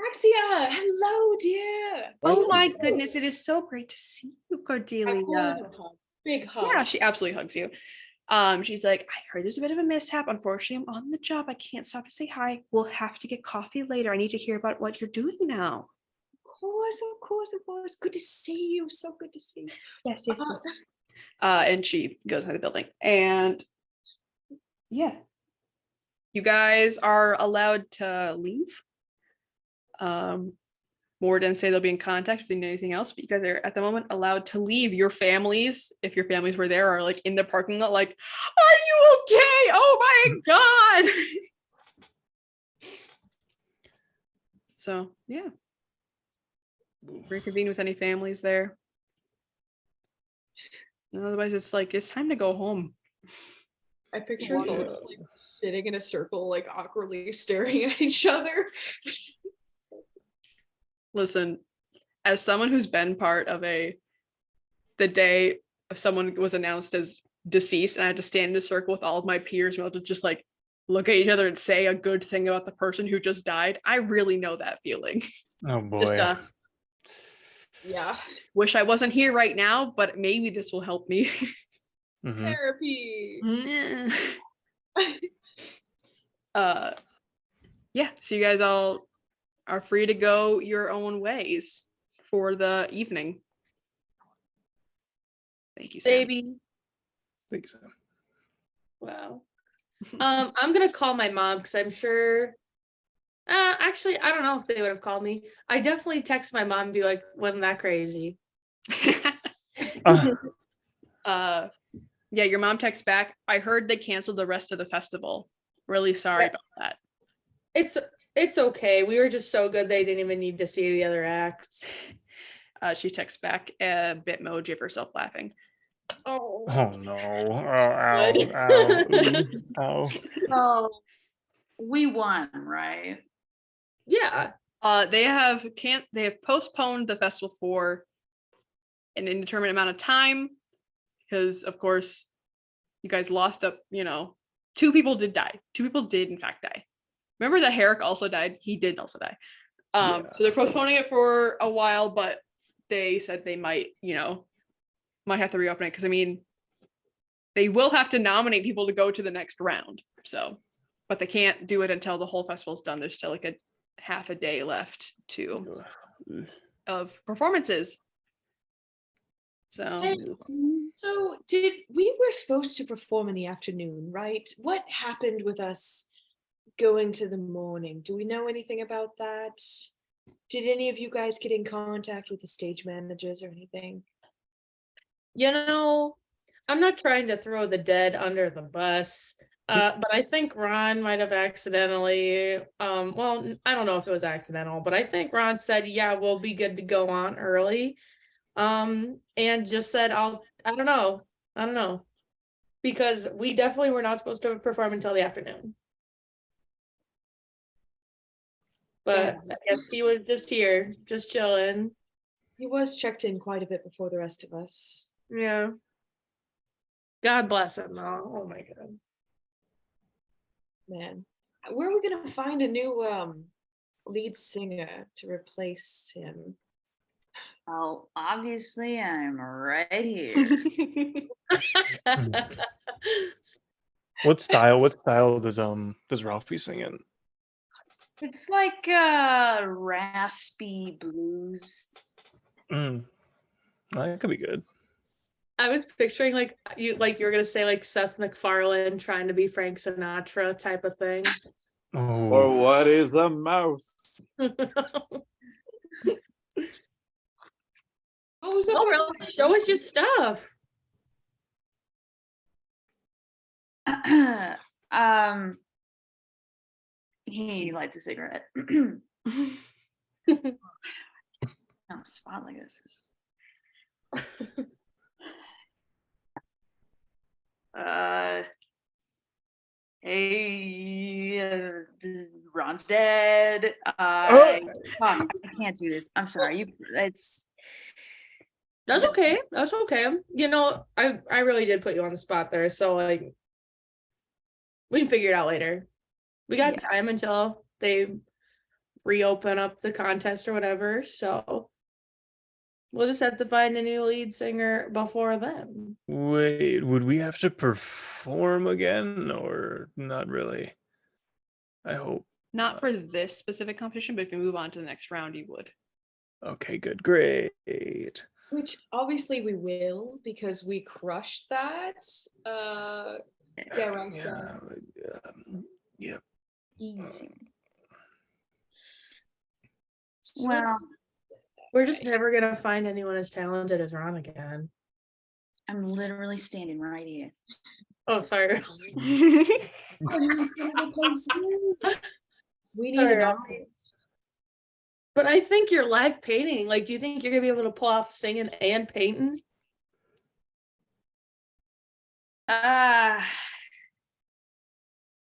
Axia, hello, dear. Oh my goodness, it is so great to see you, Cordelia. Big hug. Yeah, she absolutely hugs you. She's like, I heard there's a bit of a mishap. Unfortunately, I'm on the job. I can't stop to say hi. We'll have to get coffee later. I need to hear about what you're doing now. Of course. Good to see you. So good to see you. Yes. And she goes into the building. And yeah, you guys are allowed to leave. More didn't say they'll be in contact if they need anything else, but you guys are at the moment allowed to leave. Your families, if your families were there, are like in the parking lot, like, are you okay? Oh my God. So yeah. Reconvene with any families there. And otherwise it's like, it's time to go home. I picture us all just like sitting in a circle, like awkwardly staring at each other. Listen, as someone who's been part of the day of someone was announced as deceased and I had to stand in a circle with all of my peers and we had to just like look at each other and say a good thing about the person who just died, I really know that feeling. Oh boy. Just Yeah. wish I wasn't here right now, but maybe this will help me. Mhm. Therapy. Yeah, so you guys all are free to go your own ways for the evening. Thank you, Sam. Baby. Thanks. Wow. I'm gonna call my mom because I'm sure. Actually, I don't know if they would have called me. I definitely text my mom and be like, "Wasn't that crazy?" Yeah, your mom texts back. I heard they canceled the rest of the festival. Really sorry Yeah. about that. It's okay. We were just so good they didn't even need to see the other acts. She texts back a bitmoji of herself laughing. Oh, Oh no. Oh, ow, Good. ow, ooh, ow. So we won, right? yeah. They have postponed the festival for an indeterminate amount of time because, of course, you guys lost up. 2 people did die. 2 people did in fact die. Remember that Herrick also died. He did also die. Yeah. So they're postponing it for a while, but they said they might have to reopen it because they will have to nominate people to go to the next round. So, but they can't do it until the whole festival's done. There's still like a half a day left of performances. So So we were supposed to perform in the afternoon, right? What happened with us going to the morning? Do we know anything about that? Did any of you guys get in contact with the stage managers or anything? I'm not trying to throw the dead under the bus, but I think Ron might have accidentally, well, I don't know if it was accidental, but I think Ron said, yeah, we'll be good to go on early. And just said, I don't know. Because we definitely were not supposed to perform until the afternoon. But I guess he was just here, just chilling. He was checked in quite a bit before the rest of us. Yeah. God bless him. Oh my God. Man, where are we gonna find a new lead singer to replace him? Well, obviously I'm right here. What style does Ralphie sing in? It's like raspy blues. That could be good. I was picturing like you were gonna say like Seth MacFarlane trying to be Frank Sinatra type of thing. Or Oh, what is a mouse? What was up Oh, with really? Show us your stuff. He lights a cigarette. On a spot like this. Hey, Ron's dead. Fuck, I can't do this. I'm sorry. That's okay. That's okay. I really did put you on the spot there. So like we can figure it out later. We got time until they reopen up the contest or whatever. So we'll just have to find a new lead singer before then. wait, would we have to perform again or not really? I hope. not for this specific competition, but if you move on to the next round, you would. Okay, good, great. which obviously we will because we crushed that. Dare I say. Yep. easy. So Well, We're just never gonna find anyone as talented as Ron again. I'm literally standing right here. Oh, sorry. we need Sorry, an Ralphie. audience. But I think you're live painting. Like, do you think you're gonna be able to pull off singing and painting?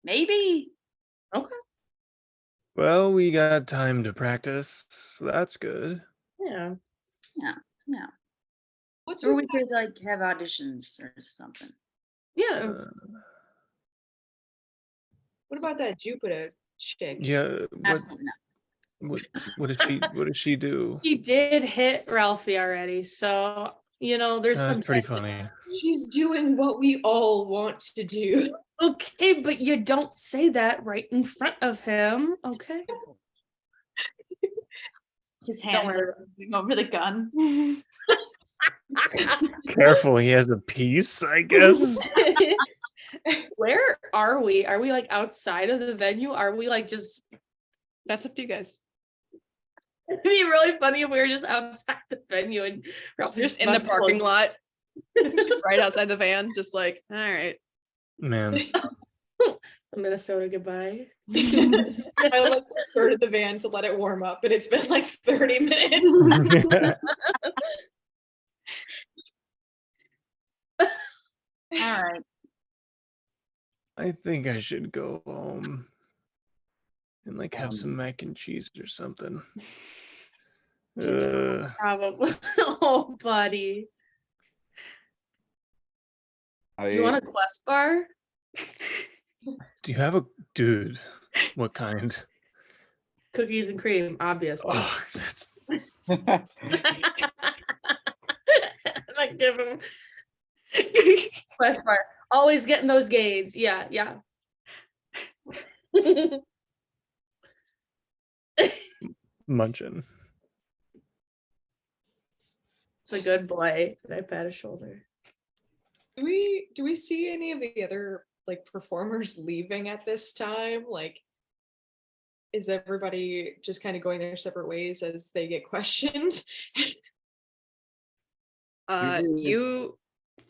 Maybe. Okay. Well, we got time to practice, so that's good. Yeah. No. What's Or with we could like have auditions or something. Yeah. what about that Jupiter chick? Yeah. Absolutely not. What did she do? She did hit Ralphie already, so there's some That's pretty tension. funny. She's doing what we all want to do. Okay, but you don't say that right in front of him. Okay. His hands worry. are moving over the gun. Careful, he has a piece, I guess. Where are we? Are we like outside of the venue? Are we like just That's up to you guys. it'd be really funny if we were just outside the venue and Ralphie's Just in the about to parking close- lot. Right outside the van, just like, all right. Man. Minnesota goodbye. I like started the van to let it warm up, and it's been like 30 minutes. All right. I think I should go home and like have some Um, mac and cheese or something. Probably. Oh, buddy. Do you want a quest bar? Do you have a dude? What kind? Cookies and cream, obviously. Oh, that's Like give him quest bar. Always getting those gains. Yeah, yeah. munching. It's a good boy. Did I pat his shoulder? Do we see any of the other like performers leaving at this time? Like, is everybody just kind of going their separate ways as they get questioned? You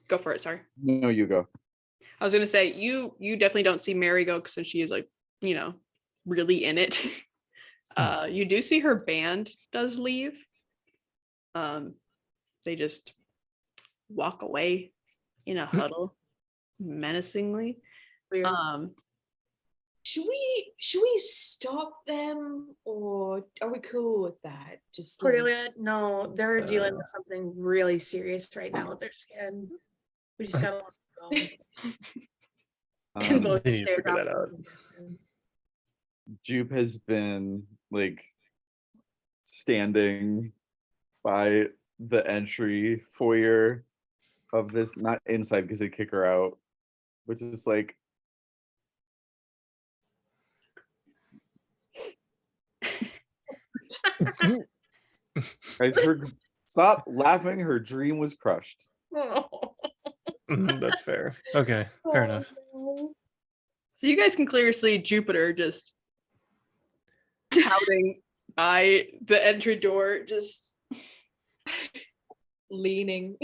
go for it. Sorry. No, you go. I was gonna say you definitely don't see Mary go since she is like, really in it. You do see her band does leave. They just walk away in a huddle menacingly. Weird. Should we stop them, or are we cool with that? Just like- Cordelia, no, they're dealing with something really serious right now with their skin. We just gotta let them go. And both They need to stairs figure that out out. from a distance. Jupe has been like standing by the entry foyer of this, not inside because they kick her out, which is like stop laughing, her dream was crushed. That's fair. Okay, fair enough. Oh, So you guys can clearly see Jupiter just touting by the entry door, just leaning.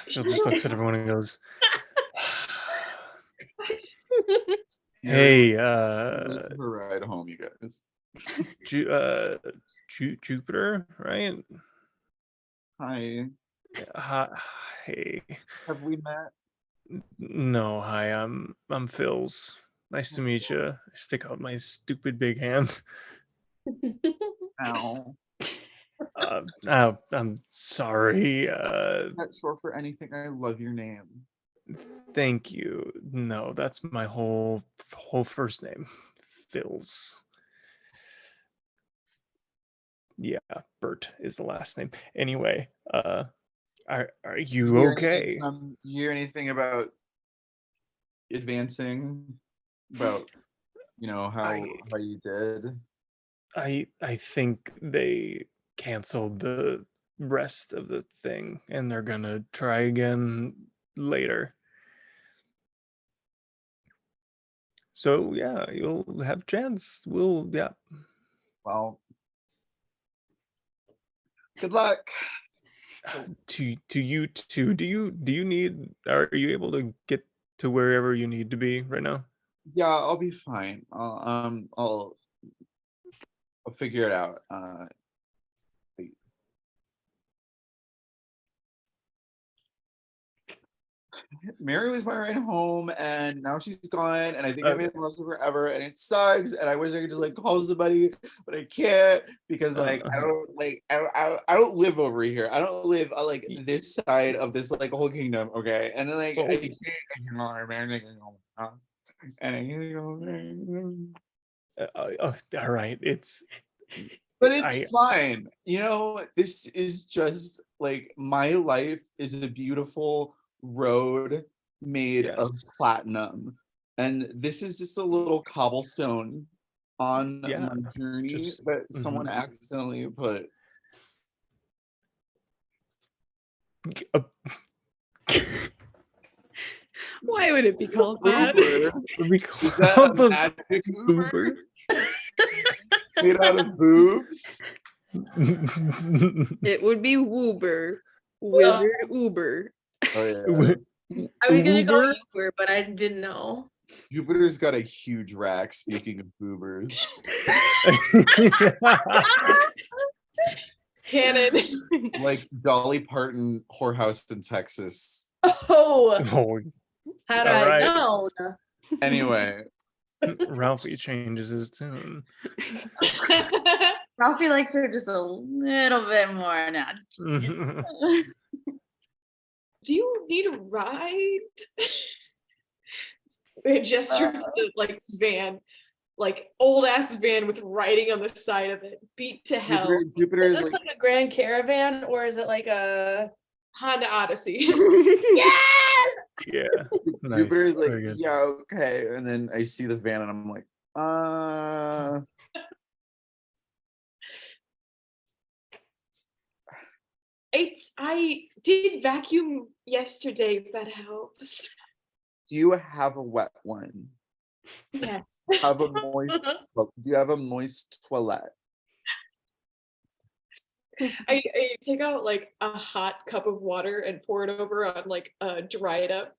Phil just looks at everyone and goes, Mary, "Hey, this is her ride home, you guys. Jupiter, right? Hi, Hi, hey. have we met? No, hi. I'm Phil's. Nice to meet you. I stick out my stupid big hand. Ow. I'm sorry. Not short for anything. I love your name. Thank you. No, that's my whole first name, Phil's. Yeah, Bert is the last name. Anyway, are you okay? You hear anything about advancing? About how you did? I think they canceled the rest of the thing and they're gonna try again later. So yeah, you'll have a chance. Yeah. Well, good luck. To you too. Do you need? Are you able to get to wherever you need to be right now? Yeah, I'll be fine. I'll figure it out. Mary was my ride home, and now she's gone, and I think I made lost her forever, and it sucks. And I wish I could just like call somebody, but I can't because I don't live over here. I don't live like this side of this like whole kingdom. Okay, and then like I can't and I can't go. All right. But it's fine. This is just like my life is a beautiful road made of platinum, and this is just a little cobblestone on my journey that someone accidentally put. why would it be called that? Is that a magic Uber? Made out of boobs? It would be Woober. Wizard Uber. Oh yeah. I was gonna go Uber? Uber, but I didn't know. Jupiter's got a huge rack, speaking of boobers. Canon. Like Dolly Parton whorehouse in Texas. Oh, Oh, had all I right. known. Anyway, Ralphie changes his tune. Ralphie likes her just a little bit more now. Do you need a ride? A gesture to the like van, like old ass van with writing on the side of it, beat to hell. Jupiter Is is this like, like a Grand Caravan or is it like a? Honda Odyssey. Yes. Yeah. Nice. Jupiter is like, Very good. yeah, okay. And then I see the van and I'm like, I did vacuum yesterday, if that helps. do you have a wet one? Yes. Have a moist do you have a moist toilet? I take out like a hot cup of water and pour it over on like a dried up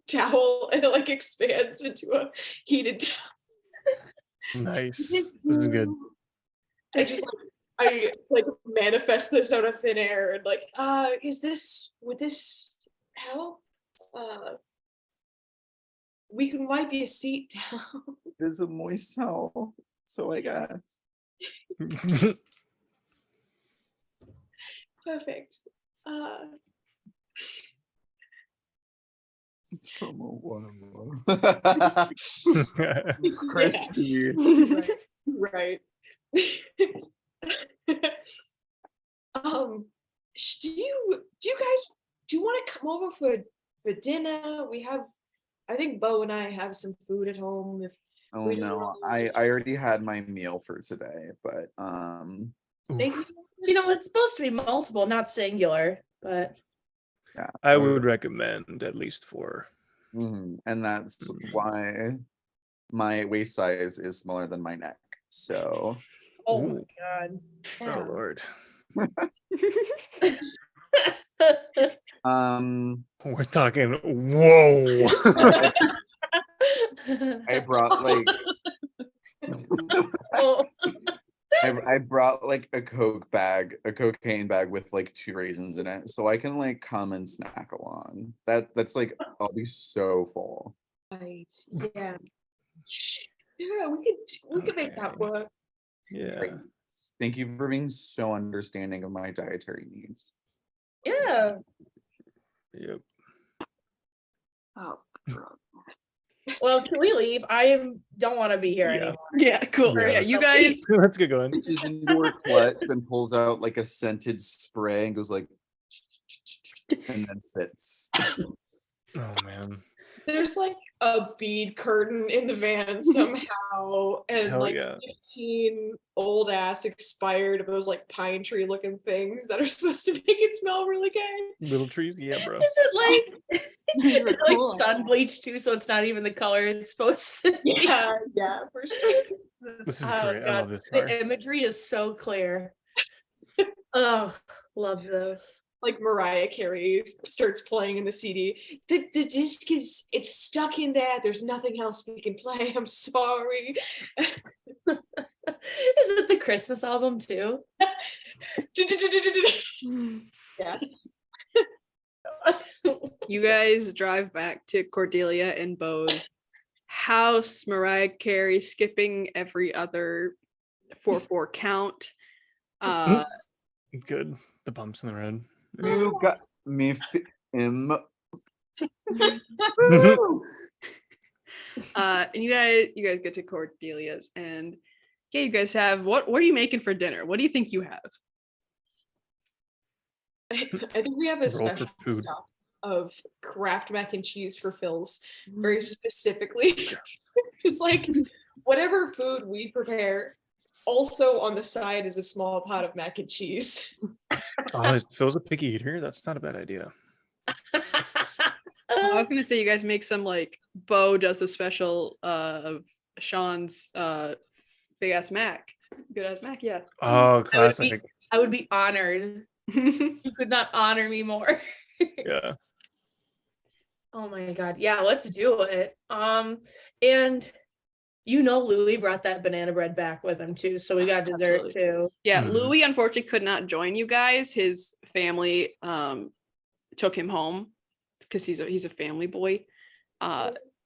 towel, and it like expands into a heated towel. Nice. This is good. I just I like manifest this out of thin air and like, would this help? We can wipe your seat down. There's a moist towel, so I guess. Perfect. It's from a one. Crispy. Right. Do you guys want to come over for dinner? We have, I think Bo and I have some food at home. If Oh we no, don't- I already had my meal for today, but Thank you. You know, it's supposed to be multiple, not singular, but yeah. I would recommend at least 4. And that's why my waist size is smaller than my neck. So oh Ooh. my god. Oh Lord. We're talking whoa. I brought like Oh. I brought like a cocaine bag with like 2 raisins in it, so I can like come and snack along. That's like I'll be so full. Right. Yeah. Yeah, we could make that Okay. work. Yeah. Thank you for being so understanding of my dietary needs. Yeah. Yep. Oh. Well, can we leave? Don't want to be here Yeah. anymore. Yeah, cool. Yeah. Yeah, you guys. Let's get going. She's into her clutch and pulls out like a scented spray and goes like and then sits. Oh man. There's like a bead curtain in the van somehow, and Hell like yeah. 15 old ass expired of those like pine tree looking things that are supposed to make it smell really good. Little trees, yeah, bro. Is it like You were it's like cool. sun bleach too, so it's not even the color it's supposed to be. Yeah, for sure. This is Oh, great. I God. love this part. The imagery is so clear. Oh, love this. Like Mariah Carey starts playing in the CD. The disc it's stuck in there. There's nothing else we can play. I'm sorry. Is it the Christmas album too? Yeah. You guys drive back to Cordelia and Bo's house. Mariah Carey skipping every other 4/4 count. Good. The bumps in the road. You got me him. And you guys get to Cordelia's, and yeah, you guys have what are you making for dinner? What do you think you have? I think we have a Roll for special food. stock of Kraft mac and cheese for Phil's, very specifically. It's like whatever food we prepare, also on the side is a small pot of mac and cheese. Oh, Phil's a picky eater. That's not a bad idea. I was gonna say you guys make some like Bo does the special of Sean's big ass mac. Good as Mac, yeah. Oh, classic. I would be honored. You could not honor me more. Yeah. Oh my god. Yeah, let's do it. And Louis brought that banana bread back with him too, so we got dessert Absolutely. too. Yeah, Mhm. Louis unfortunately could not join you guys. His family took him home because he's a family boy.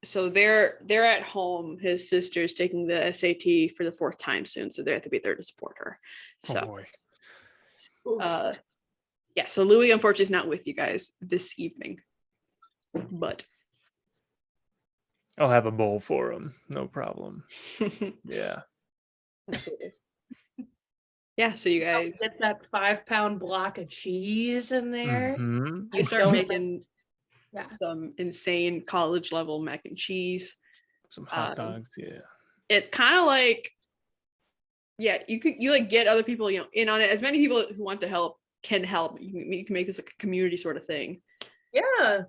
So they're at home. His sister's taking the SAT for the 4th time soon, so they have to be there to support her. Oh So boy. yeah, so Louis unfortunately is not with you guys this evening. But I'll have a bowl for him. No problem. Yeah. absolutely. Yeah, so you guys Get that 5-pound block of cheese in there. Mhm. you start don't- making Yeah. some insane college level mac and cheese. Some hot Um, dogs. Yeah. It's kind of like, yeah, you like get other people, in on it. As many people who want to help can help. You can make this like a community sort of thing. Yeah.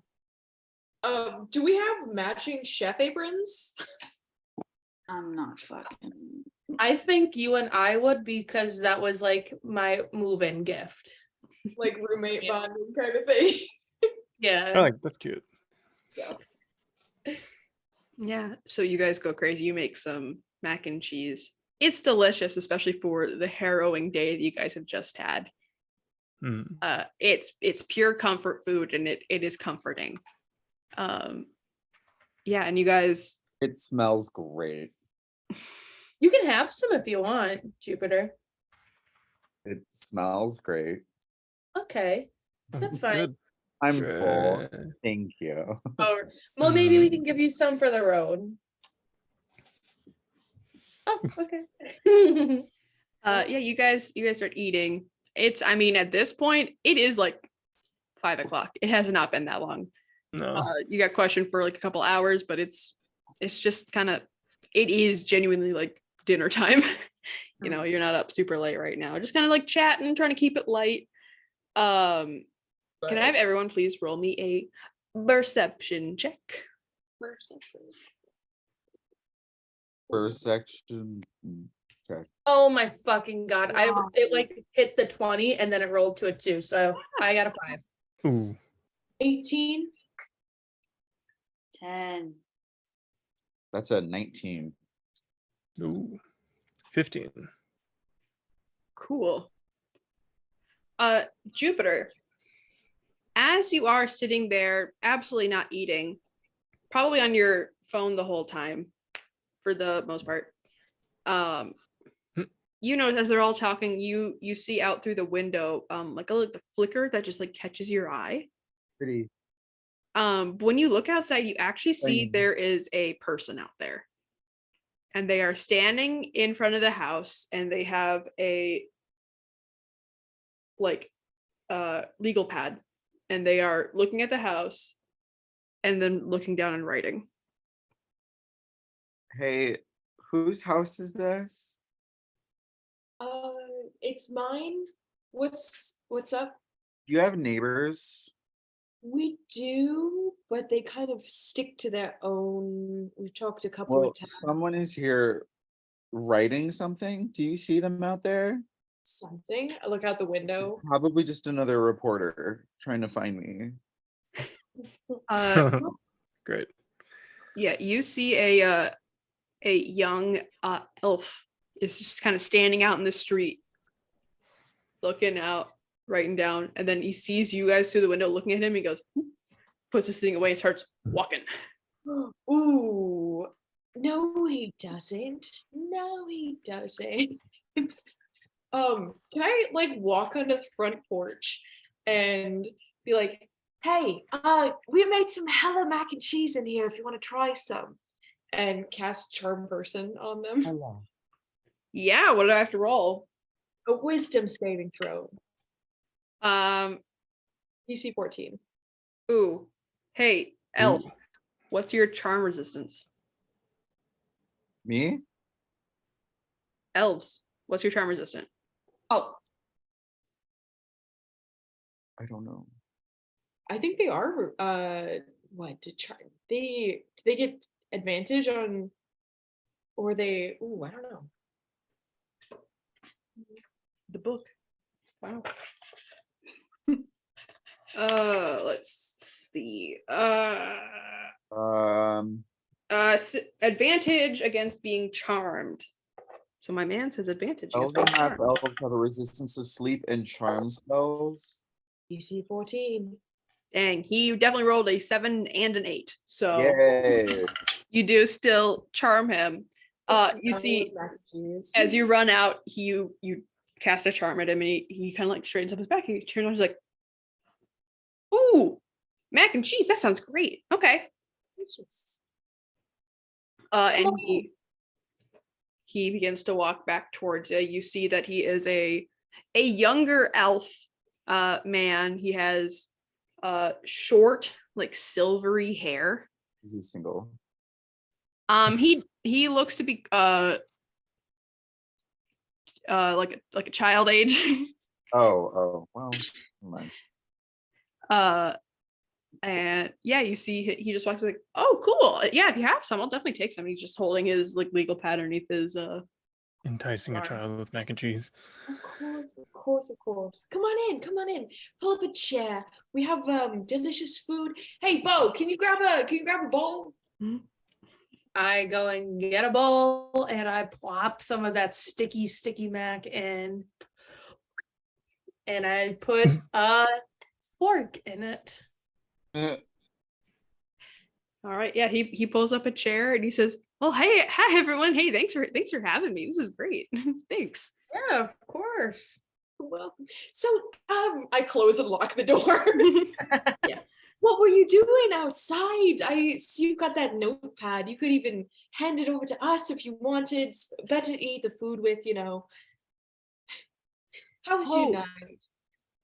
Do we have matching chef aprons? I'm not fucking. I think you and I would, because that was like my move-in gift. Like roommate Yeah. bonding kind of thing. Yeah. That's cute. So Yeah, so you guys go crazy. You make some mac and cheese. It's delicious, especially for the harrowing day that you guys have just had. Mm. It's pure comfort food, and it is comforting. Yeah, and you guys, It smells great. You can have some if you want, Jupiter. It smells great. Okay. That's fine. Good. I'm full. Good. Thank you. Or, well, maybe we can give you some for the road. Oh, okay. yeah, you guys start eating. I mean, at this point, it is like 5 o'clock. It has not been that long. No. You got questioned for like a couple hours, but it's just kind of, it is genuinely like dinner time. You're not up super late right now. Just kind of like chatting, trying to keep it light. Can I have everyone please roll me a perception check? First section. Okay. Oh my fucking god. It like hit the 20 and then it rolled to a 2. So I got a 5. Ooh. 18. 10. That's a 19. Ooh. 15. Cool. Jupiter, as you are sitting there, absolutely not eating, probably on your phone the whole time, for the most part. You know, as they're all talking, you see out through the window, like a little flicker that just like catches your eye. Pretty. When you look outside, you actually see Fine. there is a person out there, and they are standing in front of the house, and they have a like legal pad, and they are looking at the house and then looking down and writing. Hey, whose house is this? It's mine. What's up? Do you have neighbors? We do, but they kind of stick to their own. We've talked a couple Well, of times. someone is here writing something. Do you see them out there? Something. I look out the It's window. probably just another reporter trying to find me. Great. Yeah, you see a young elf is just kind of standing out in the street, looking out, writing down, and then he sees you guys through the window looking at him. He goes, puts his thing away, and starts walking. Ooh. No, he doesn't. No, he doesn't. Can I like walk onto the front porch and be like, hey, we made some hella mac and cheese in here if you want to try some, and cast charm person on them. Hello. Yeah, what do I have to roll? A wisdom saving throw. DC 14. Ooh, hey, elf, what's your charm resistance? Me? Elves, what's your charm resistant? Oh, I don't know. I think they are. What to try? Do they get advantage on, or they? Ooh, I don't know. The book. Wow. Let's see. Advantage against being charmed. So my man says advantage against Elves being and half charmed. elves have a resistance to sleep and charm spells. DC 14. Dang, he definitely rolled a 7 and an 8. So Yay. you do still charm him. You Smell see, of mac and cheese. as you run out, you cast a charm at him, and he kind of like straightens up his back. And he turns around, he's like, "Ooh, mac and cheese. That sounds great. Okay." Delicious. And Come he begins to walk back towards you. You see that he is a younger elf man. He has short, like silvery hair. Is he single? He looks to be like a child age. Oh, well, never mind. And yeah, you see he just walks like, "Oh, cool. Yeah, if you have some, I'll definitely take some." He's just holding his like legal pad underneath his Enticing a Sorry. child with mac and cheese. Of course, of course, of course. Come on in. Pull up a chair. We have delicious food. Hey, Bo, can you grab a bowl? I go and get a bowl and I plop some of that sticky mac in. And I put a fork in it. All right, yeah, he pulls up a chair and he says, "Well, hey, hi everyone. Hey, thanks for having me. This is great. Thanks." Yeah, of course. Welcome. So, I close and lock the door. Yeah. What were you doing outside? I see you've got that notepad. You could even hand it over to us if you wanted. It's better to eat the food with, you know. How was Oh. your night?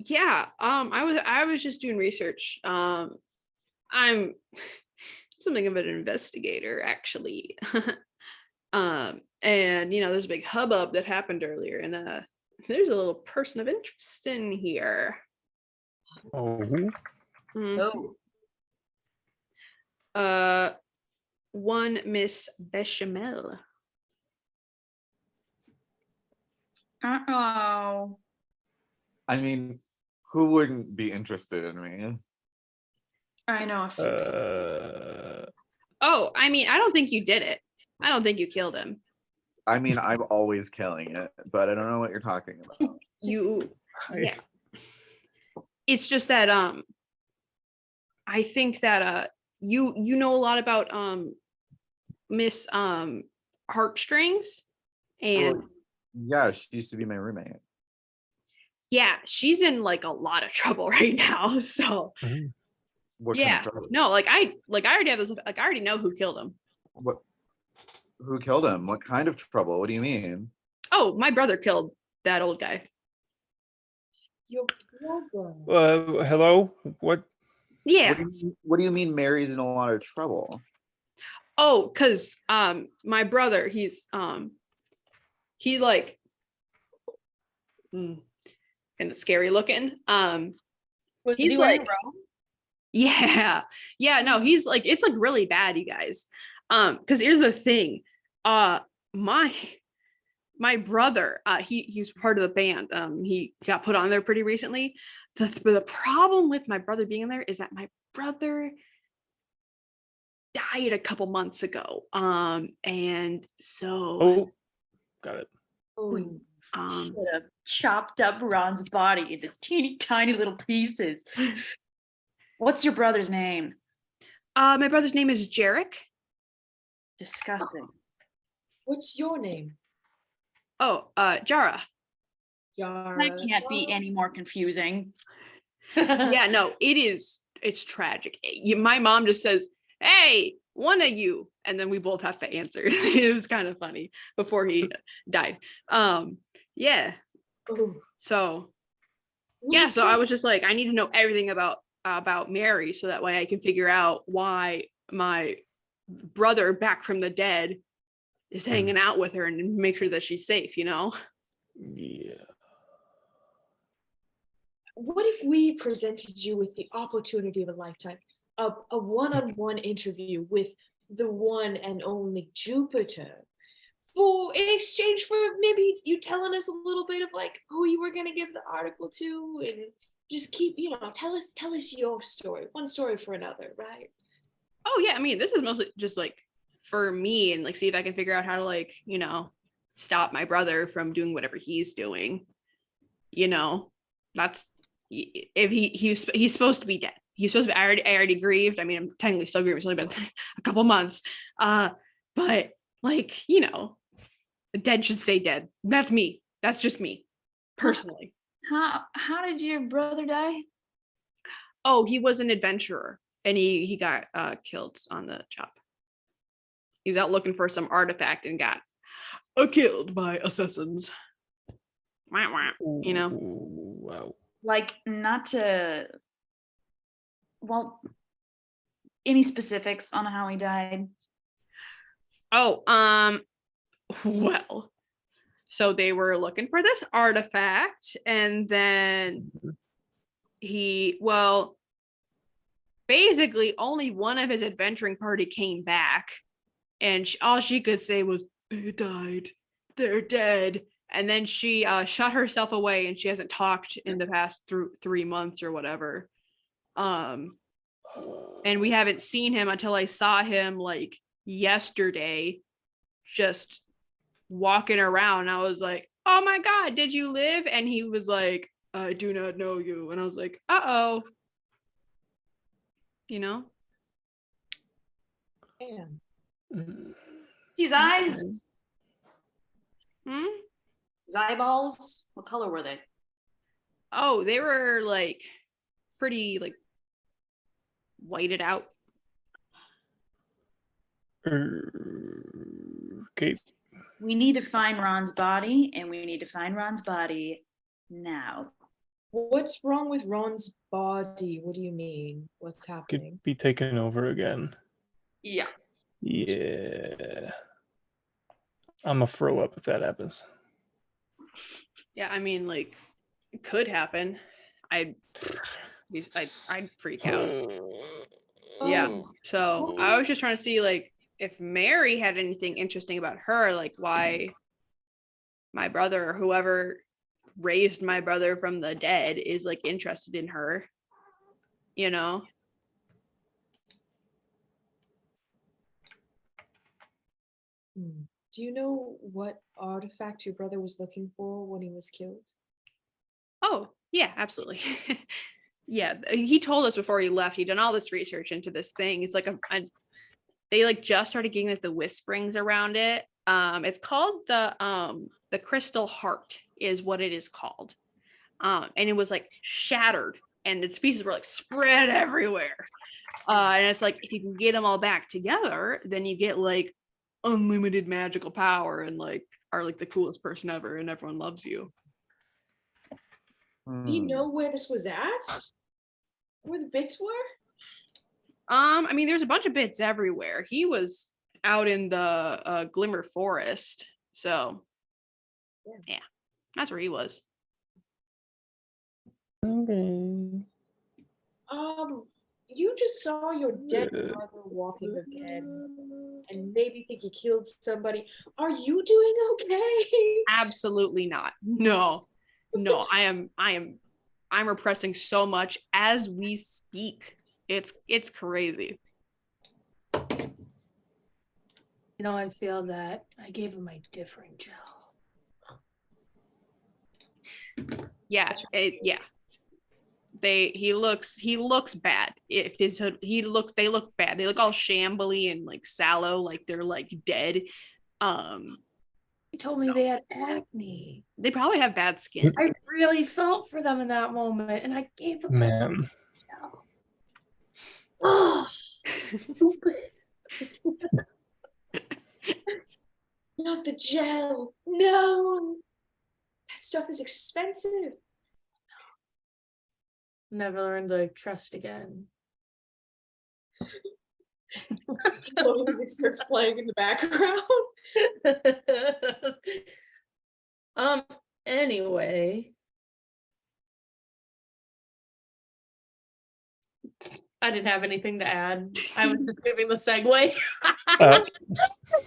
Yeah, I was just doing research. I'm something of an investigator, actually. And there's a big hubbub that happened earlier, and there's a little person of interest in here. Oh, Mhm. One Miss Bechamel. Uh-oh. I mean, who wouldn't be interested in me? I know a few. Oh, I mean, I don't think you did it. I don't think you killed him. I mean, I'm always killing it, but I don't know what you're talking about. Yeah. It's just that I think that you know a lot about Miss Heartstrings, and Well, yeah, she used to be my roommate. yeah, she's in like a lot of trouble right now. So What yeah, kind of trouble? no, I already have this. Like I already know who killed him. What? Who killed him? What kind of trouble? What do you mean? Oh, my brother killed that old guy. Your brother. hello. What? Yeah. What do you mean Mary's in a lot of trouble? Oh, because my brother, he's he like kind of scary looking. Was He's he wearing like- a robe? Yeah. No, he's like, it's like really bad, you guys. Because here's the thing. My brother, he's part of the band. He got put on there pretty recently. The problem with my brother being in there is that my brother died a couple months ago. And so Oh, got it. Oh, Should have chopped up Ron's body into teeny tiny little pieces. What's your brother's name? my brother's name is Jarek. Disgusting. what's your name? Oh, Jara. Yara. That can't be any more confusing. Yeah, no, it's tragic. My mom just says, "Hey, one of you," and then we both have to answer. It was kind of funny before he died. Yeah. Oh. So yeah, so I was just like, I need to know everything about Mary so that way I can figure out why my brother back from the dead is hanging out with her and make sure that she's safe, Yeah. What if we presented you with the opportunity of a lifetime, a one-on-one interview with the one and only Jupiter for in exchange for maybe you telling us a little bit of like who you were gonna give the article to, and just keep, tell us your story, one story for another, right? Oh yeah, I mean, this is mostly just like for me and like see if I can figure out how to like, stop my brother from doing whatever he's doing. That's if he's supposed to be dead. He's supposed to be. I already grieved. I mean, I'm technically still grieving. It's only been a couple months. But like, the dead should stay dead. That's me. That's just me, personally. How did your brother die? Oh, he was an adventurer, and he got killed on the job. He was out looking for some artifact and got killed by assassins. Wah, wah, Wow. Like, not to. Well, any specifics on how he died? Oh, well, so they were looking for this artifact, and then basically only one of his adventuring party came back, and all she could say was, "They died, they're dead," and then she shut herself away, and she hasn't talked in the past 3 months or whatever. And we haven't seen him until I saw him like yesterday, just walking around. I was like, "Oh my God, did you live?" And he was like, "I do not know you." And I was like, "Uh-oh." Damn. His eyes, Hmm? his eyeballs. What color were they? Oh, they were like pretty like whited out. Okay. We need to find Ron's body, and we need to find Ron's body now. What's wrong with Ron's body? What do you mean? What's happening? Could be taken over again. Yeah. Yeah. I'm a throw up if that happens. Yeah, I mean, like, it could happen. I'd freak out. Yeah. So I was just trying to see like if Mary had anything interesting about her, like why my brother or whoever raised my brother from the dead is like interested in her. Do you know what artifact your brother was looking for when he was killed? Oh, yeah, absolutely. Yeah, he told us before he left. He'd done all this research into this thing. It's like they like just started getting like the whisperings around it. It's called the Crystal Heart is what it is called. And it was like shattered, and its pieces were like spread everywhere. And it's like if you can get them all back together, then you get like unlimited magical power and like are like the coolest person ever, and everyone loves you. Do you know where this was at? Where the bits were? I mean, there's a bunch of bits everywhere. He was out in the Glimmer Forest, so yeah, that's where he was. Okay. You just saw your dead brother walking again, and maybe think you killed somebody. Are you doing okay? Absolutely not. No, I'm repressing so much as we speak. It's crazy. I feel that I gave him a different gel. Yeah, yeah. He looks bad. They look bad. They look all shambly and like sallow, like they're like dead. He told me they had acne. They probably have bad skin. I really felt for them in that moment, and I gave them Man. gel. Oh, stupid. Not the gel. No. That stuff is expensive. Never learned to trust again. Music starts playing in the background. Anyway. I didn't have anything to add. I was just giving the segue.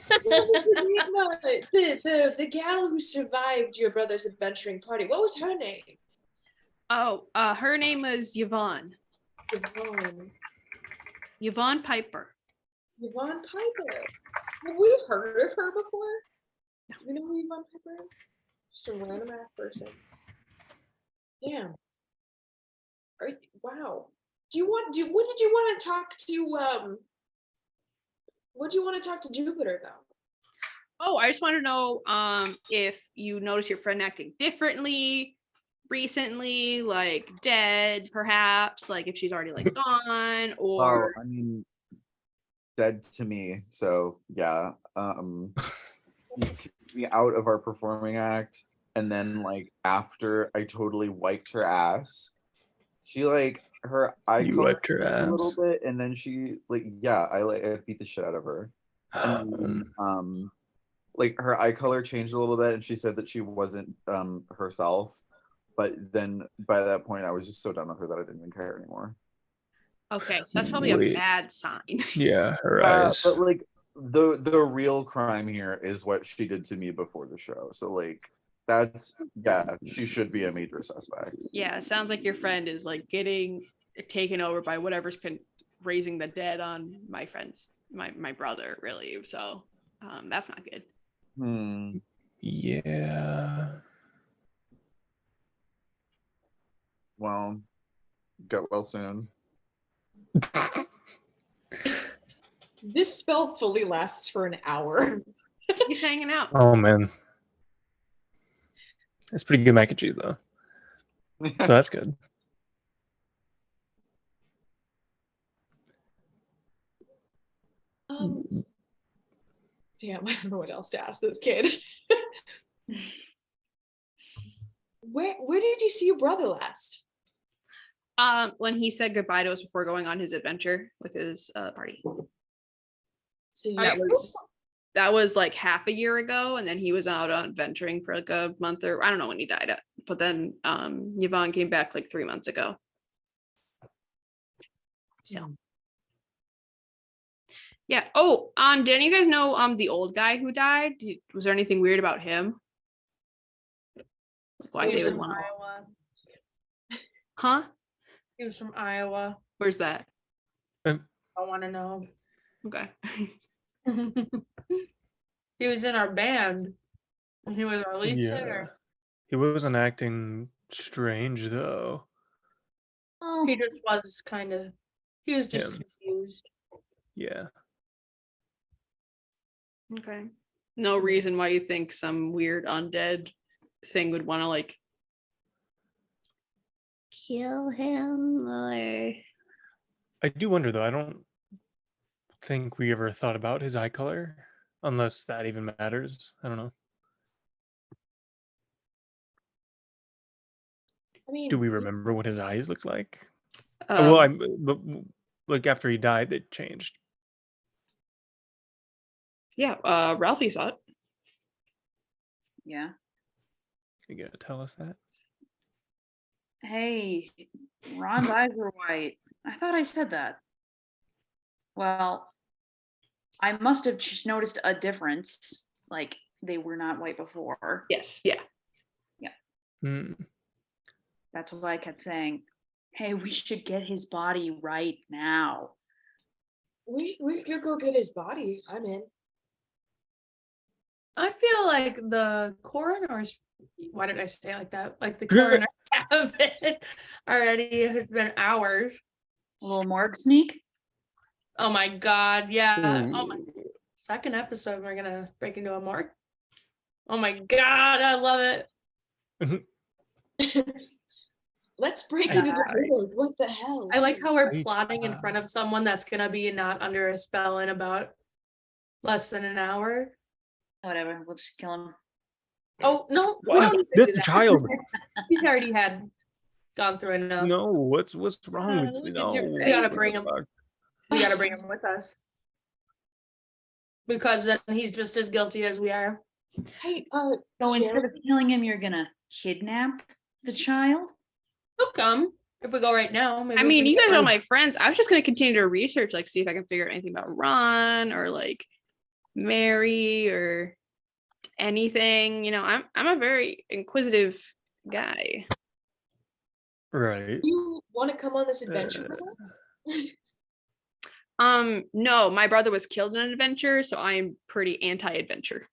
What was the name? No, the gal who survived your brother's adventuring party. What was her name? Oh, her name is Yvonne. Yvonne. Yvonne Piper. Yvonne Piper. Have we heard of her before? Do we know who Yvonne Piper is? Some random ass person. Damn. Wow. What did you want to talk to what do you want to talk to Jupiter about? Oh, I just want to know if you notice your friend acting differently recently, like dead, perhaps, like if she's already like gone, Oh, or I mean, dead to me. So yeah, he kicked me out of our performing act, and then like after I totally wiped her ass, she like her eye You color wiped her changed a little ass. bit, and then she like yeah, I beat the shit out of her, and then, like her eye color changed a little bit, and she said that she wasn't herself. But then by that point, I was just so done with her that I didn't even care anymore. okay, so that's probably a Wait. bad sign. Yeah, her Yeah, eyes. but like the real crime here is what she did to me before the show. So like that's yeah, she should be a major suspect. Yeah, it sounds like your friend is like getting taken over by whatever's raising the dead on my brother, really. So that's not good. Yeah. Well, get well soon. This spell fully lasts for an hour. He's hanging out. Oh man. It's pretty good mac and cheese though. So that's good. Damn, I don't know what else to ask this kid. Where did you see your brother last? When he said goodbye to us before going on his adventure with his party. So That was like half a year ago, and then he was out on adventuring for like a month, or I don't know when he died at, but then Yvonne came back like 3 months ago. So yeah. Oh, didn't you guys know the old guy who died? Was there anything weird about him? Like, why He was they would from want to? Iowa. Huh? He was from Iowa. Where's that? I want to know. Okay. He was in our band. And he was our lead Yeah. singer. He wasn't acting strange though. Oh, He just was he was just Yeah. confused. Yeah. Okay. No reason why you think some weird undead thing would want to like kill him, or I do wonder though, I don't think we ever thought about his eye color, unless that even matters. I don't know. I mean, Do we remember what his eyes looked like? um, But like after he died, they changed. yeah, Ralphie saw it. yeah. You gotta tell us that. Hey, Ron's eyes were white. I thought I said that. Well, I must have noticed a difference. Like they were not white before. Yes, yeah. Hmm. That's why I kept saying, hey, we should get his body right now. we could go get his body. I'm in. I feel like the coroners, why did I say it like that? Like the coroners have been already, it's been hours. A little morgue sneak. Oh my God, yeah. Oh my, Ooh. second episode, we're gonna break into a morgue. Oh my God, I love it. Let's break into the world. What the hell? I like how we're I- plotting in front of someone that's gonna be not under a spell in about less than an hour. Whatever, we'll just kill him. Oh no, we What? don't need to This do that. child. He's already had gone through enough. No, what's wrong with look you? at No, your We gotta face. bring him. We gotta bring him with us. Because then he's just as guilty as we are. Hey, So instead Sharon, of killing him, you're gonna kidnap the child? He'll come if we go right now. Maybe I we mean, can you get guys are rid- my friends. I was just gonna continue to research, like see if I can figure out anything about Ron or like marry or anything. I'm a very inquisitive guy. Right. You want to come on this adventure with us? No, my brother was killed in an adventure, so I'm pretty anti-adventure.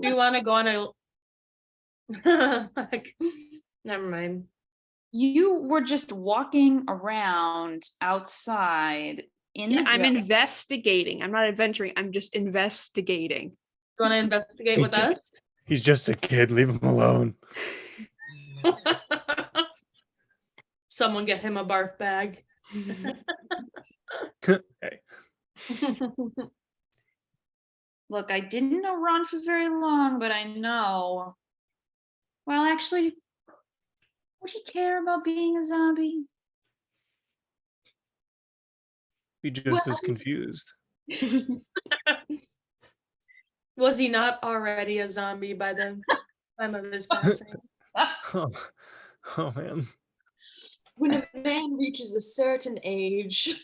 Do you want to go on a? Never mind. You were just walking around outside in the I'm dark. investigating. I'm not adventuring. I'm just investigating. Do you want to investigate He's with just- us? He's just a kid. Leave him alone. Someone get him a barf bag. Hey. Look, I didn't know Ron for very long, but I know. Well, actually, would he care about being a zombie? Be just as confused. Was he not already a zombie by the time of his passing? Oh, oh man. When a man reaches a certain age.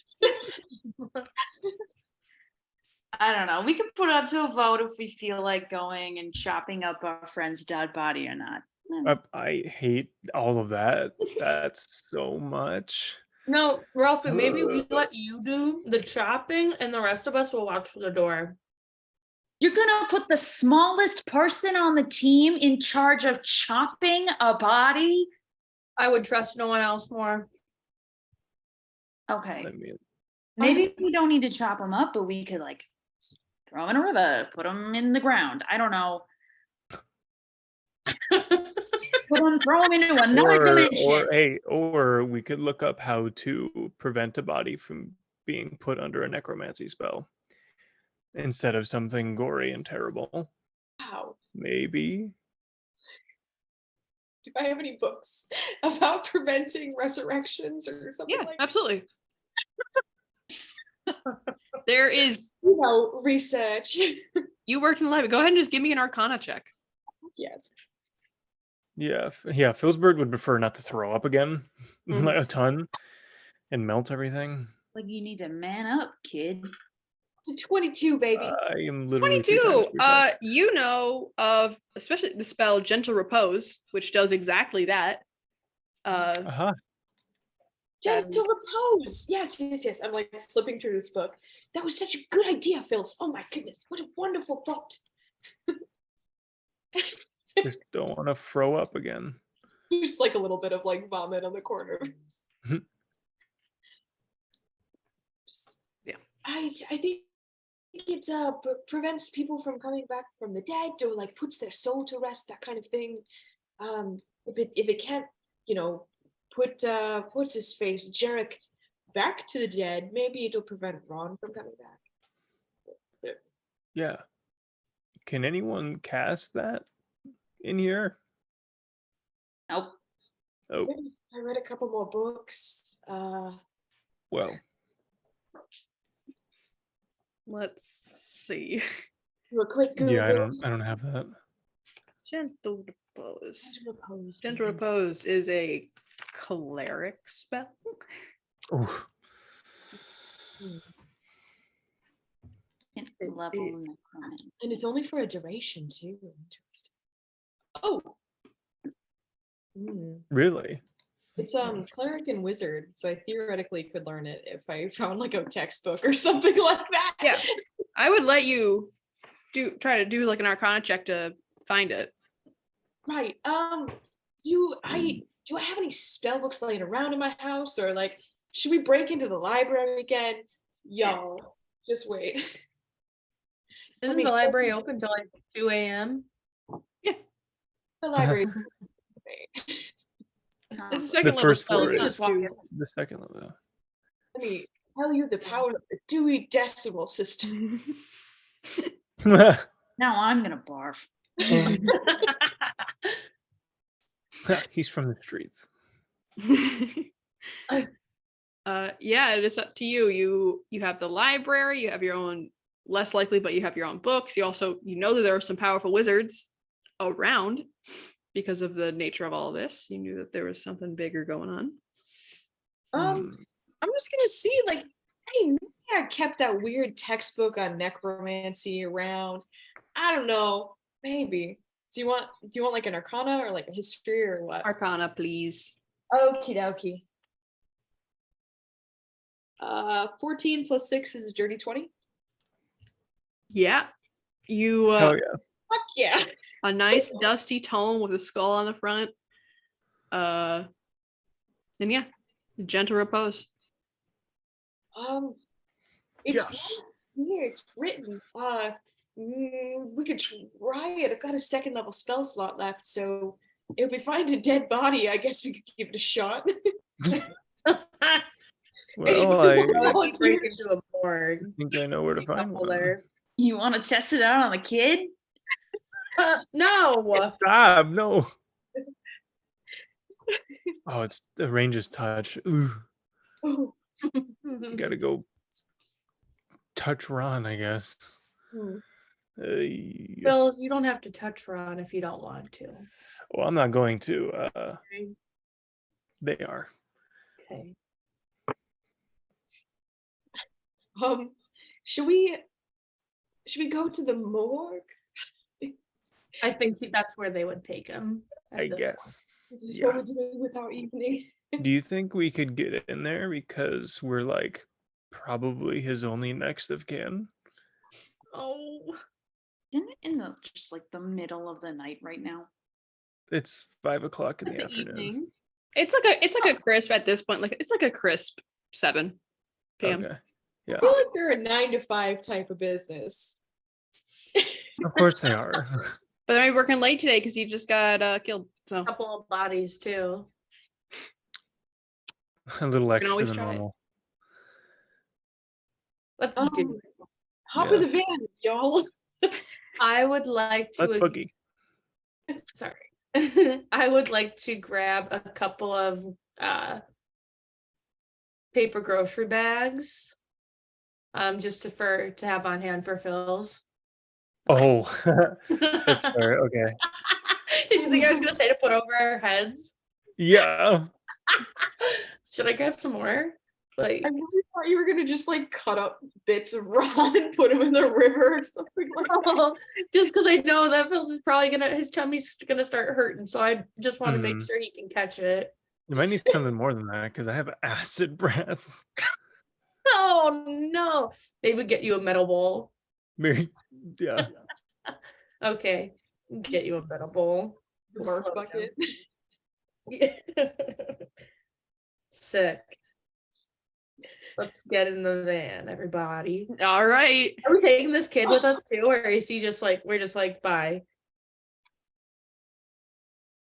I don't know. We could put it up to a vote if we feel like going and chopping up our friend's dead body or not. I hate all of that. That's so much. No, Ralphie, maybe we let you do the chopping and the rest of us will watch for the door. You're gonna put the smallest person on the team in charge of chopping a body? I would trust no one else more. Okay. I mean, Maybe we don't need to chop them up, but we could like throw them in a river, put them in the ground. I don't know. Throw them into another dimension. or we could look up how to prevent a body from being put under a necromancy spell instead of something gory and terrible. Wow. Maybe. Do I have any books about preventing resurrections or something Yeah, like that? absolutely. There is. Research. You worked in the library. Go ahead and just give me an Arcana check. Yes. Yeah, Philsberg would prefer not to throw up again, Mhm. like a ton, and melt everything. Like you need to man up, kid. To 22, baby. I am literally 22. 3 times You know of especially the spell Gentle Repose, which does exactly that. Uh-huh. Gentle repose. Yes. I'm like flipping through this book. That was such a good idea, Phils. Oh my goodness. What a wonderful thought. Just don't want to throw up again. Just like a little bit of like vomit on the corner. Yeah. I think it prevents people from coming back from the dead, or like puts their soul to rest, that kind of thing. If it can't, put what's his face, Jarek, back to the dead, maybe it'll prevent Ron from coming back. Yeah. Can anyone cast that in here? Nope. Oh, I read a couple more books. well. Let's see. Do a quick Google. Yeah, I don't have that. Gentle Repose. Gentle repose. Gentle Repose is a cleric spell. Oh, Level necromancy. And it's only for a duration too. Interesting. Oh. really? It's cleric and wizard, so I theoretically could learn it if I found like a textbook or something like that. Yeah. I would let you try to do like an Arcana check to find it. Right. Do I have any spell books laying around in my house, or like should we break into the library again? Y'all, just wait. Isn't the library open till like 2 a.m.? The library. It's a Oh, second level first spell. floor It's is- not Just walk too- in. The second level. Let me tell you the power of the Dewey Decimal System. Yeah. now I'm gonna barf. He's from the streets. Yeah, it is up to you. You have the library, you have your own, less likely, but you have your own books. You also, that there are some powerful wizards around because of the nature of all of this. You knew that there was something bigger going on. I'm just gonna see, like, I kept that weird textbook on necromancy around. I don't know. Maybe. Do you want like an arcana or like a history or what? Arcana, please. Okie dokie. 14 plus 6 is a dirty 20. Yeah. You Hell yeah. Fuck yeah. a nice dusty tome with a skull on the front. And yeah, gentle repose. It's Yes. right here. It's written. We could try it. I've got a 2nd level spell slot left, so if we find a dead body, I guess we could give it a shot. Well, I Let's break into a morgue. think I know where to find Couple one. there. You want to test it out on the kid? No. Stop! No. Oh, it's the range's touch. Ooh, Oh, gotta go touch Ron, I guess. Bills, you don't have to touch Ron if you don't want to. Well, I'm not going to. Okay. They are. Okay. should we go to the morgue? I think that's where they would take him. at I this guess. This is Yeah. what we're doing with our evening. Do you think we could get in there because we're like probably his only next of kin? Oh. Isn't it in the just like the middle of the night right now? It's 5 o'clock in At the afternoon. evening. It's like a crisp at this point. Like it's like a crisp 7 p.m. Okay. I feel like they're a 9 to 5 type of business. Of course they are. But they might be working late today because he just got killed. So Couple of bodies too. A little extra always than try it. normal. Let's Um, do. Hop in the van, y'all. I would like to. Let's boogie. Sorry. I would like to grab a couple of paper grocery bags. Just to have on hand for Phil's. Oh, that's fair. Okay. Did you think I was gonna say to put over our heads? Yeah. Should I grab some more? Like, I really thought you were gonna just like cut up bits of Ron and put them in the river or something like that. just because I know that Phil's is probably his tummy's gonna start hurting, so I just want to make Mhm. sure he can catch it. You might need something more than that because I have acid breath. Oh no! They would get you a metal bowl. Very, yeah. Okay, get you a metal bowl. The We'll barf slow bucket. down. Sick. Let's get in the van, everybody. all right. Are we taking this kid with us too, or is he just like we're just like bye?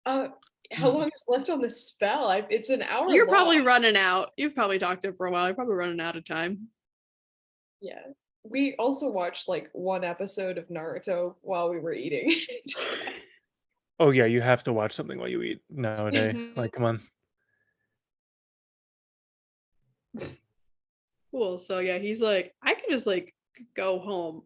How long is left on the spell? It's an hour. You're probably long. running out. You've probably talked to him for a while. You're probably running out of time. Yeah. We also watched like one episode of Naruto while we were eating. Just- Oh yeah, you have to watch something while you eat nowadays. Mhm. Like, come on. Cool. So yeah, he's like, I could just like go home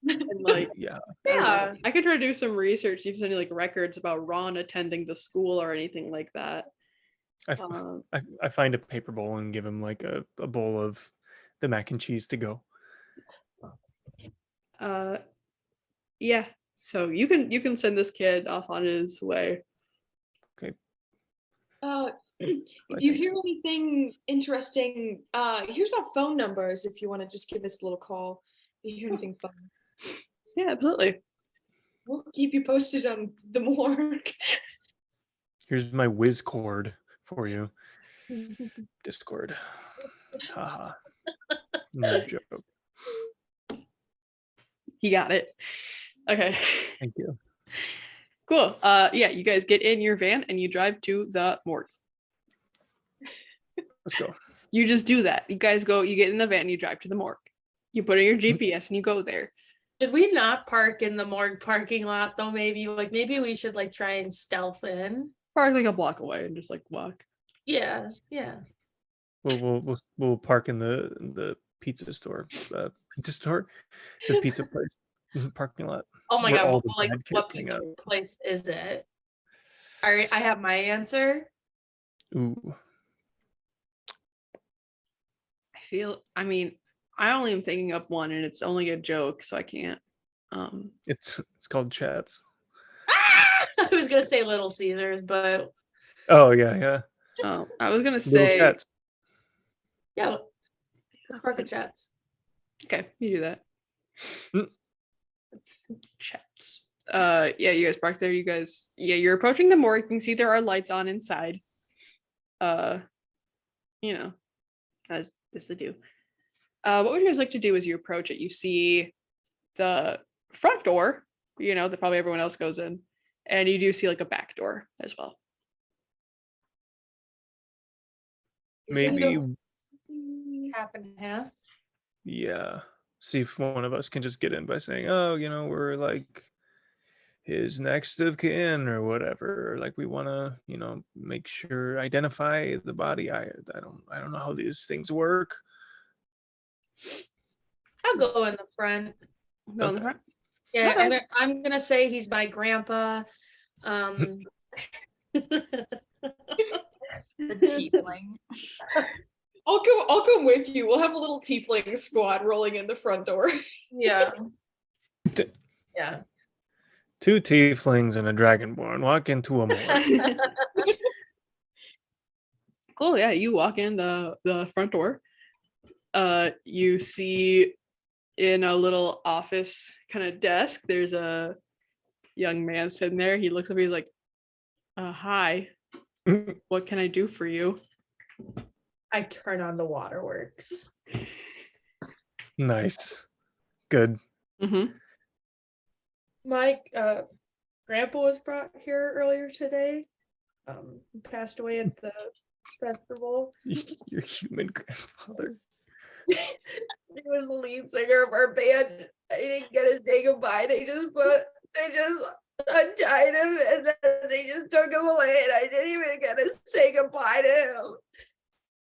and like Yeah. I don't know. Yeah. I could try to do some research, see if there's any like records about Ron attending the school or anything like that. I, f- Um, I find a paper bowl and give him like a bowl of the mac and cheese to go. yeah. So you can send this kid off on his way. if you hear anything interesting, here's our phone numbers if you want to just give us a little call. If you hear anything fun. Yeah, absolutely. We'll keep you posted on the morgue. Here's my whiz cord for you. Discord. Haha. No joke. He got it. Okay. Thank you. Cool. Yeah, you guys get in your van and you drive to the morgue. Let's go. You just do that. You guys go, you get in the van, you drive to the morgue. You put in your GPS and you go there. Should we not park in the morgue parking lot though? Maybe we should like try and stealth in. Park like a block away and just like walk. Yeah. We'll park in the pizza store. The pizza place. Parking lot. Oh my Where god! all Well, the like, bad kids what hang pizza out. place is it? All right, I have my answer. Ooh. I mean, I only am thinking up one and it's only a joke, so I can't. It's called chats. I was gonna say Little Caesars, but Oh yeah. I was gonna Little say, chats. yeah, let's park at chats. okay, you do that. It's- Chats. Yeah, you guys park there. You guys, yeah, you're approaching the morgue. You can see there are lights on inside. You know, as they do. What would you guys like to do as you approach it? You see the front door, you know, that probably everyone else goes in, and you do see like a back door as well. Maybe half and half. yeah. See if one of us can just get in by saying, "Oh, we're like his next of kin or whatever." Or, like, we want to, make sure identify the body. I don't know how these things work. I'll go in the front. Go in the Okay. front. Yeah, Okay. I'm gonna say he's my grandpa. The tiefling. I'll come with you. We'll have a little tiefling squad rolling in the front door. Yeah. T- Yeah. 2 tieflings and a dragonborn walk into a morgue. Cool. Yeah, you walk in the front door. You see in a little office kind of desk, there's a young man sitting there. He looks up. He's like, "Hi, what can I do for you?" I turn on the waterworks. Nice. Good. Mm-hmm. My grandpa was brought here earlier today. He passed away at the festival. Your human grandfather. He was the lead singer of our band. I didn't get to say goodbye. They just untied him and then they just took him away, and I didn't even get to say goodbye to him.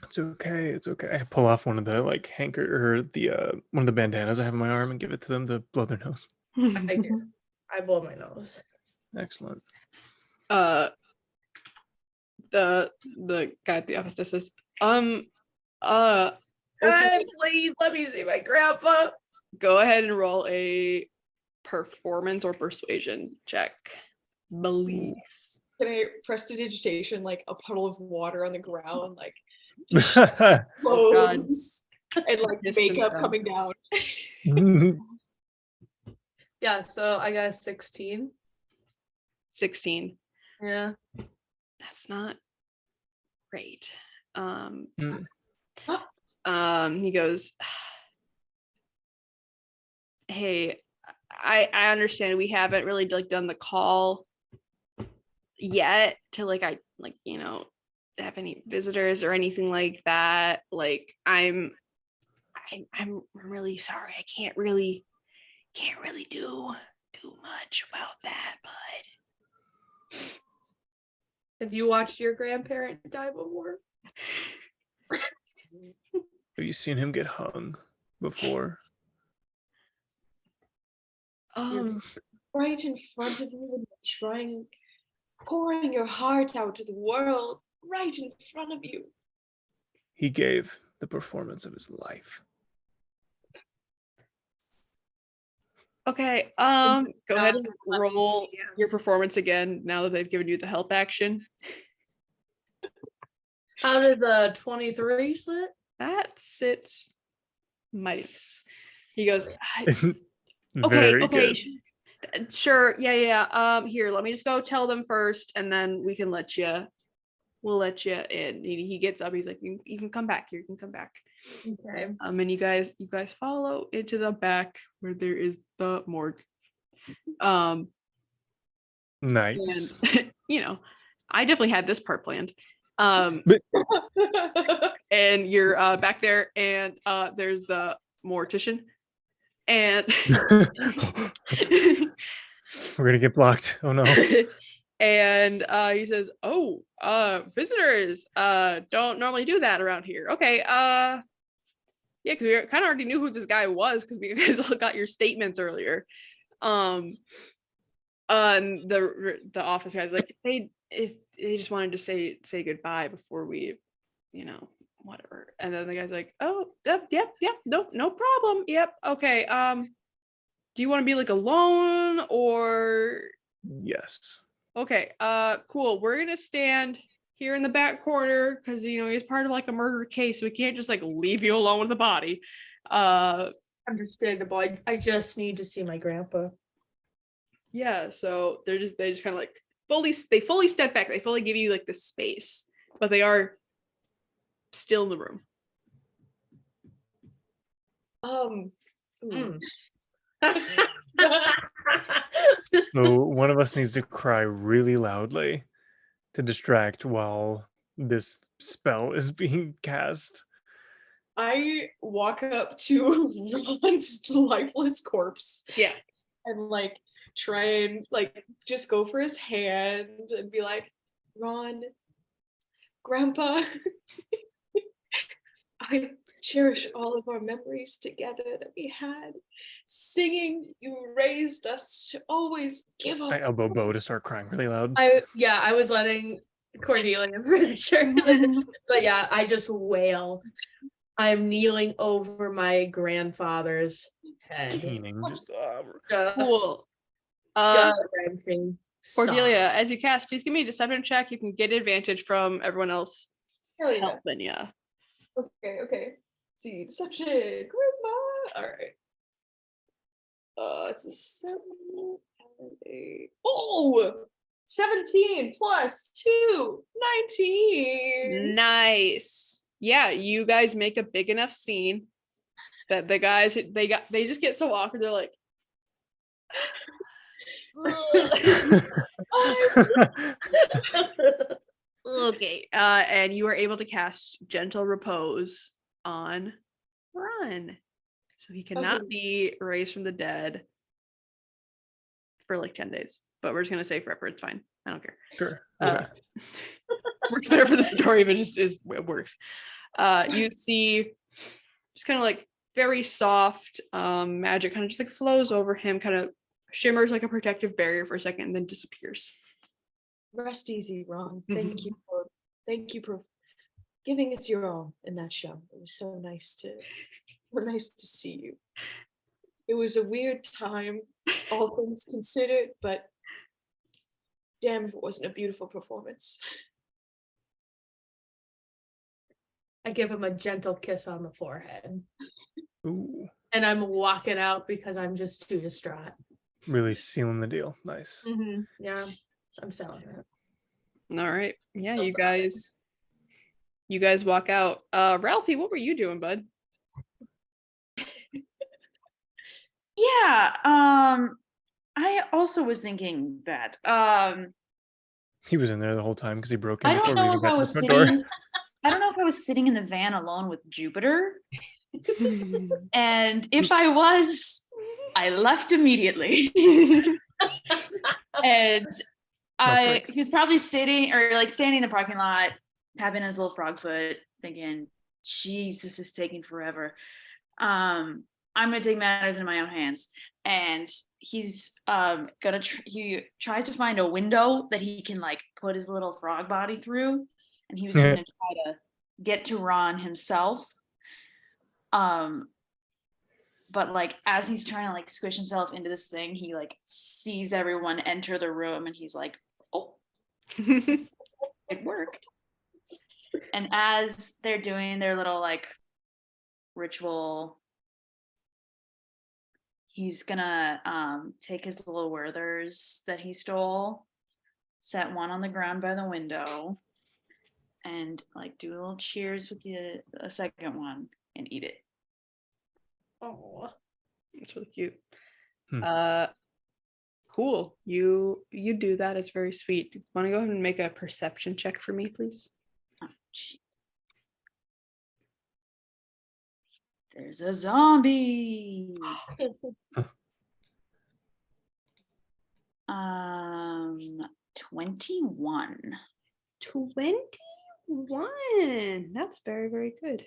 It's okay. It's okay. I pull off one of the or the one of the bandanas I have on my arm and give it to them to blow their nose. I do. I blow my nose. Excellent. The guy at the office desk says, okay, Please let me see my grandpa. go ahead and roll a performance or persuasion check. Please. Can I prestidigitation like a puddle of water on the ground, like Oh, God. clothes and like Distance makeup down. coming down? Yeah, so I got a 16. 16. Yeah. That's not great. He goes, "Hey, I understand we haven't really done the call yet to have any visitors or anything like that. Like I'm really sorry. I can't really do much about that, but Have you watched your grandparent die before? Have you seen him get hung before? Right in front of you, and you're pouring your heart out to the world, right in front of you. He gave the performance of his life. okay. Go ahead and Let me roll see. your performance again now that they've given you the help action. How does a 23 sit? That sits minus. He goes, okay, Very okay, good. sure, yeah. Here, let me just go tell them first, and then we'll let you in. He gets up. He's like, you can come back here. You can come back. Okay. And you guys follow into the back where there is the morgue. Nice. And I definitely had this part planned. And you're back there, and there's the mortician, and We're gonna get blocked. Oh no. and he says, "Oh, visitors don't normally do that around here." Okay, yeah, because we kind of already knew who this guy was because we guys all got your statements earlier. And the office guy's like, they just wanted to say goodbye before we whatever. And then the guy's like, oh, yep, nope, no problem. Yep, okay. Do you want to be like alone or? Yes. Okay, cool. We're gonna stand here in the back corner because he's part of like a murder case, so we can't just like leave you alone with the body. Understandable. I just need to see my grandpa. Yeah, so they just kind of like fully step back. They fully give you like the space, but they are still in the room. Ooh. So one of us needs to cry really loudly to distract while this spell is being cast. I walk up to Ron's lifeless corpse. Yeah. And like try and like just go for his hand and be like, Ron, Grandpa, I cherish all of our memories together that we had. Singing, you raised us to always give up. I elbow Bo to start crying really loud. I was letting Cordelia finish her. But yeah, I just wail. I'm kneeling over my grandfather's head. Keening, just Cool. Wrenching Cordelia, as you cast, please give me a deception check. You can get advantage from everyone else Hell yeah. helping you. Okay. Let's see, deception, charisma. All right. It's a 7 and a 17 plus 2, 19. Nice. Yeah, you guys make a big enough scene that the guys they just get so awkward. They're like, okay. And you are able to cast Gentle Repose on Ron. So he cannot be raised from the dead for like 10 days. But we're just gonna say forever, it's fine. I don't care. Sure. Okay. Works better for the story, but it works. You see just kind of like very soft magic kind of just like flows over him, kind of shimmers like a protective barrier for a second and then disappears. Rest easy, Ron. Thank you for giving us your all in that show. It was so nice to see you. It was a weird time, all things considered, but damn if it wasn't a beautiful performance. I give him a gentle kiss on the forehead. Ooh, And I'm walking out because I'm just too distraught. really sealing the deal. Nice. Yeah, I'm selling it. All right. Yeah, you guys walk out. Ralphie, what were you doing, bud? Yeah, I also was thinking that. He was in there the whole time because he broke in I don't before know we even if got I to the was front door. sitting. I don't know if I was sitting in the van alone with Jupiter, and if I was, I left immediately. And he was probably sitting or like standing in the parking lot, tapping his little frog foot, thinking, Jesus, is taking forever. I'm gonna take matters into my own hands. And he's he tries to find a window that he can like put his little frog body through, and he was gonna try to get to Ron himself. But like as he's trying to like squish himself into this thing, he like sees everyone enter the room and he's like, oh, it worked. And as they're doing their little like ritual, he's gonna take his little Werthers that he stole, set one on the ground by the window, and like do a little cheers with a second one and eat it. Oh, that's really cute. Hmm. Cool. You do that. It's very sweet. Want to go ahead and make a perception check for me, please? Oh, shit. There's a zombie. 21. 21. That's very, very good.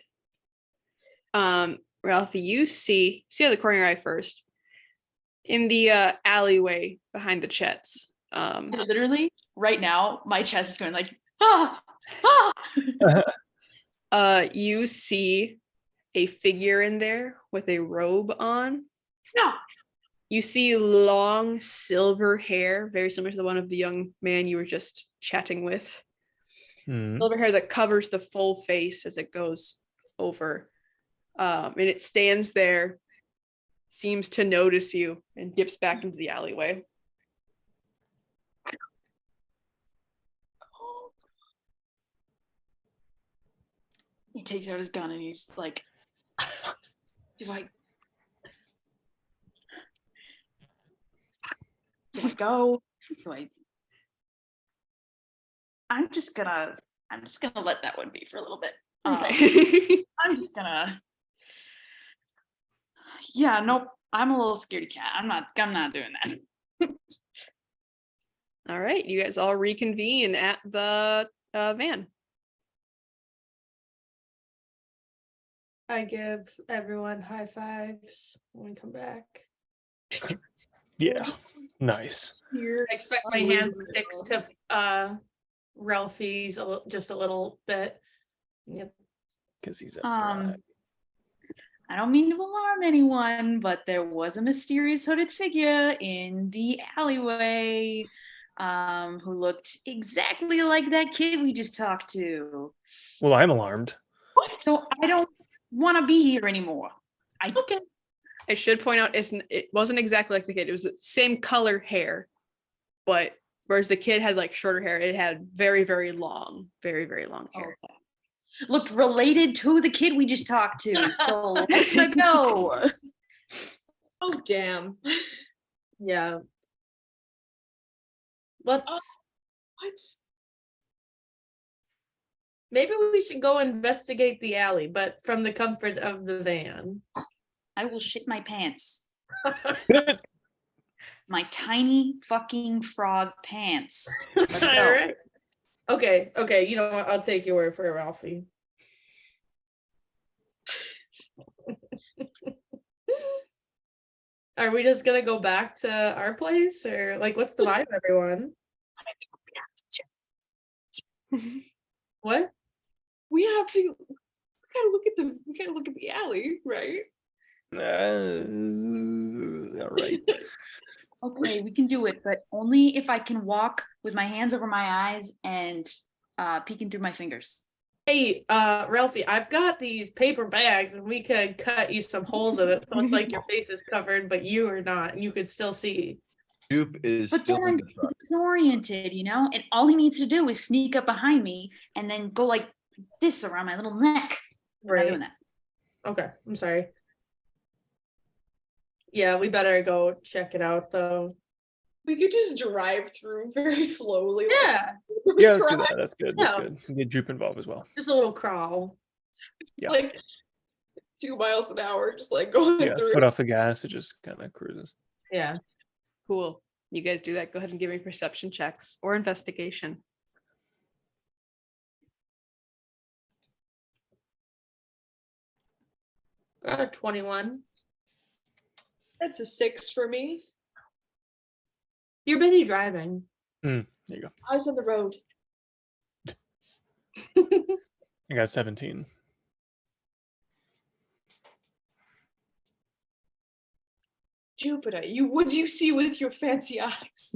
Ralphie, you see out of the corner of your eye first, in the alleyway behind the Chets. Literally, right now, my chest is going like, You see a figure in there with a robe on. No. You see long silver hair, very similar to the one of the young man you were just chatting with. Silver hair that covers the full face as it goes over. And it stands there, seems to notice you, and dips back into the alleyway. He takes out his gun and he's like, do I go? Do I I'm just gonna let that one be for a little bit. Okay. I'm just gonna Yeah, nope. I'm a little scaredy cat. I'm not doing that. All right, you guys all reconvene at the van. I give everyone high fives when we come back. Yeah, nice. I expect my hand sticks to Ralphie's just a little bit. Yep. Because he's a I don't mean to alarm anyone, but there was a mysterious hooded figure in the alleyway who looked exactly like that kid we just talked to. Well, I'm alarmed. So I don't want to be here anymore. Okay. I should point out it wasn't exactly like the kid. It was the same color hair, but whereas the kid had like shorter hair, it had very, very long hair. Okay. Looked related to the kid we just talked to. So let's go. Oh damn. Yeah. Let's. What? Maybe we should go investigate the alley, but from the comfort of the van. I will shit my pants. My tiny fucking frog pants. Let's go. All right. Okay. You know what? I'll take your word for it, Ralphie. Are we just gonna go back to our place, or like, what's the vibe, everyone? What? We gotta look at the alley, right? All right. Okay, we can do it, but only if I can walk with my hands over my eyes and peeking through my fingers. Hey, Ralphie, I've got these paper bags and we could cut you some holes in it so it's like your face is covered, but you are not, and you could still see. Dupe is But still then in I'm the truck. disoriented, and all he needs to do is sneak up behind me and then go like this around my little neck. I'm not doing that. Okay, I'm sorry. Yeah, we better go check it out though. We could just drive through very slowly. Yeah. Yeah, let's do that. That's good. That's Yeah. good. Get Droop involved as well. Just a little crawl. Yeah. Like 2 miles an hour, just like going Yeah, through. put off the gas. It just kind of cruises. Yeah. Cool. You guys do that. Go ahead and give me perception checks or investigation. Got a 21. That's a 6 for me. You're busy driving. There you go. Eyes on the road. I got 17. Jupiter, what do you see with your fancy eyes?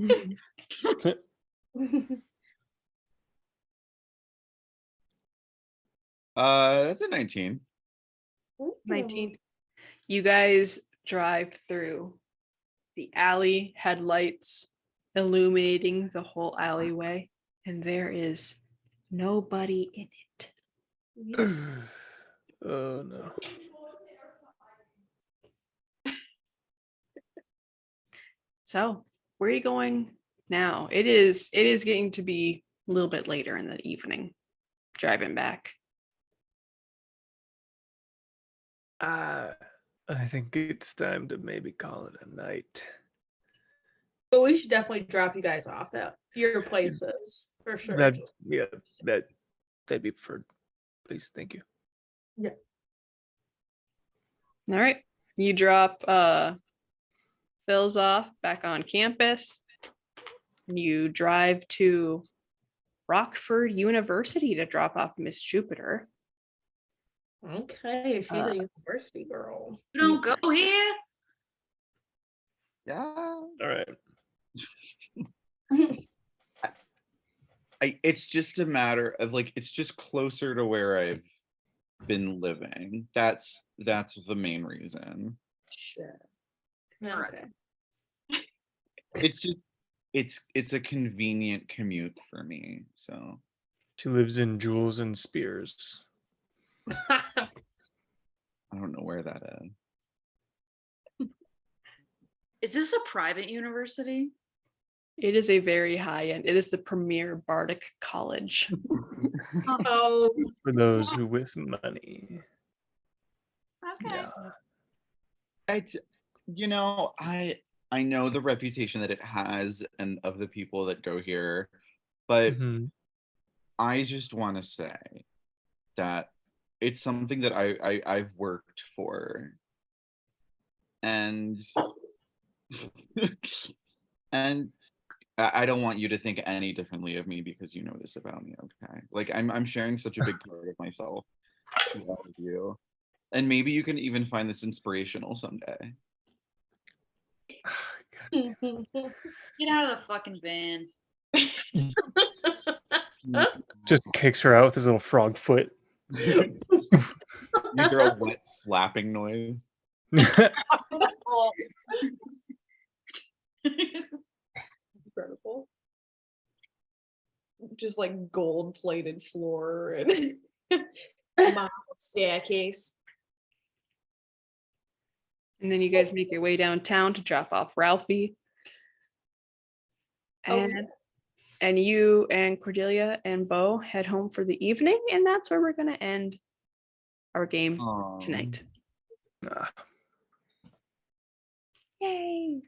That's a 19. 19. You guys drive through the alley, headlights illuminating the whole alleyway, and there is nobody in it. Oh no. So, where are you going now? It is getting to be a little bit later in the evening, driving back. I think it's time to maybe call it a night. But we should definitely drop you guys off at your places for sure. That'd be preferred. Please, thank you. Yeah. All right. You drop Phil's off back on campus. You drive to Rockford University to drop off Miss Jupiter. Okay, she's a university girl. You don't go here. Yeah. All right. It's just a matter of like it's just closer to where I've been living. That's the main reason. Okay. It's just it's a convenient commute for me. So She lives in Jewels and Spears. I don't know where that is. Is this a private university? It is a very high end. It is the premier bardic college. Oh, For those who with money. Okay. Yeah. It's I know the reputation that it has and of the people that go here, but Mhm. I just want to say that it's something that I've worked for, and and I don't want you to think any differently of me because you know this about me, okay? Like I'm sharing such a big part of myself to all of you, and maybe you can even find this inspirational someday. Get out of the fucking van. Just kicks her out with his little frog foot. You hear a wet slapping noise. Incredible. Just like gold plated floor and marble staircase. And then you guys make your way downtown to drop off Ralphie. Oh, And you and Cordelia and Bo head home for the evening, and that's where we're gonna end our game tonight. Ah. Yay!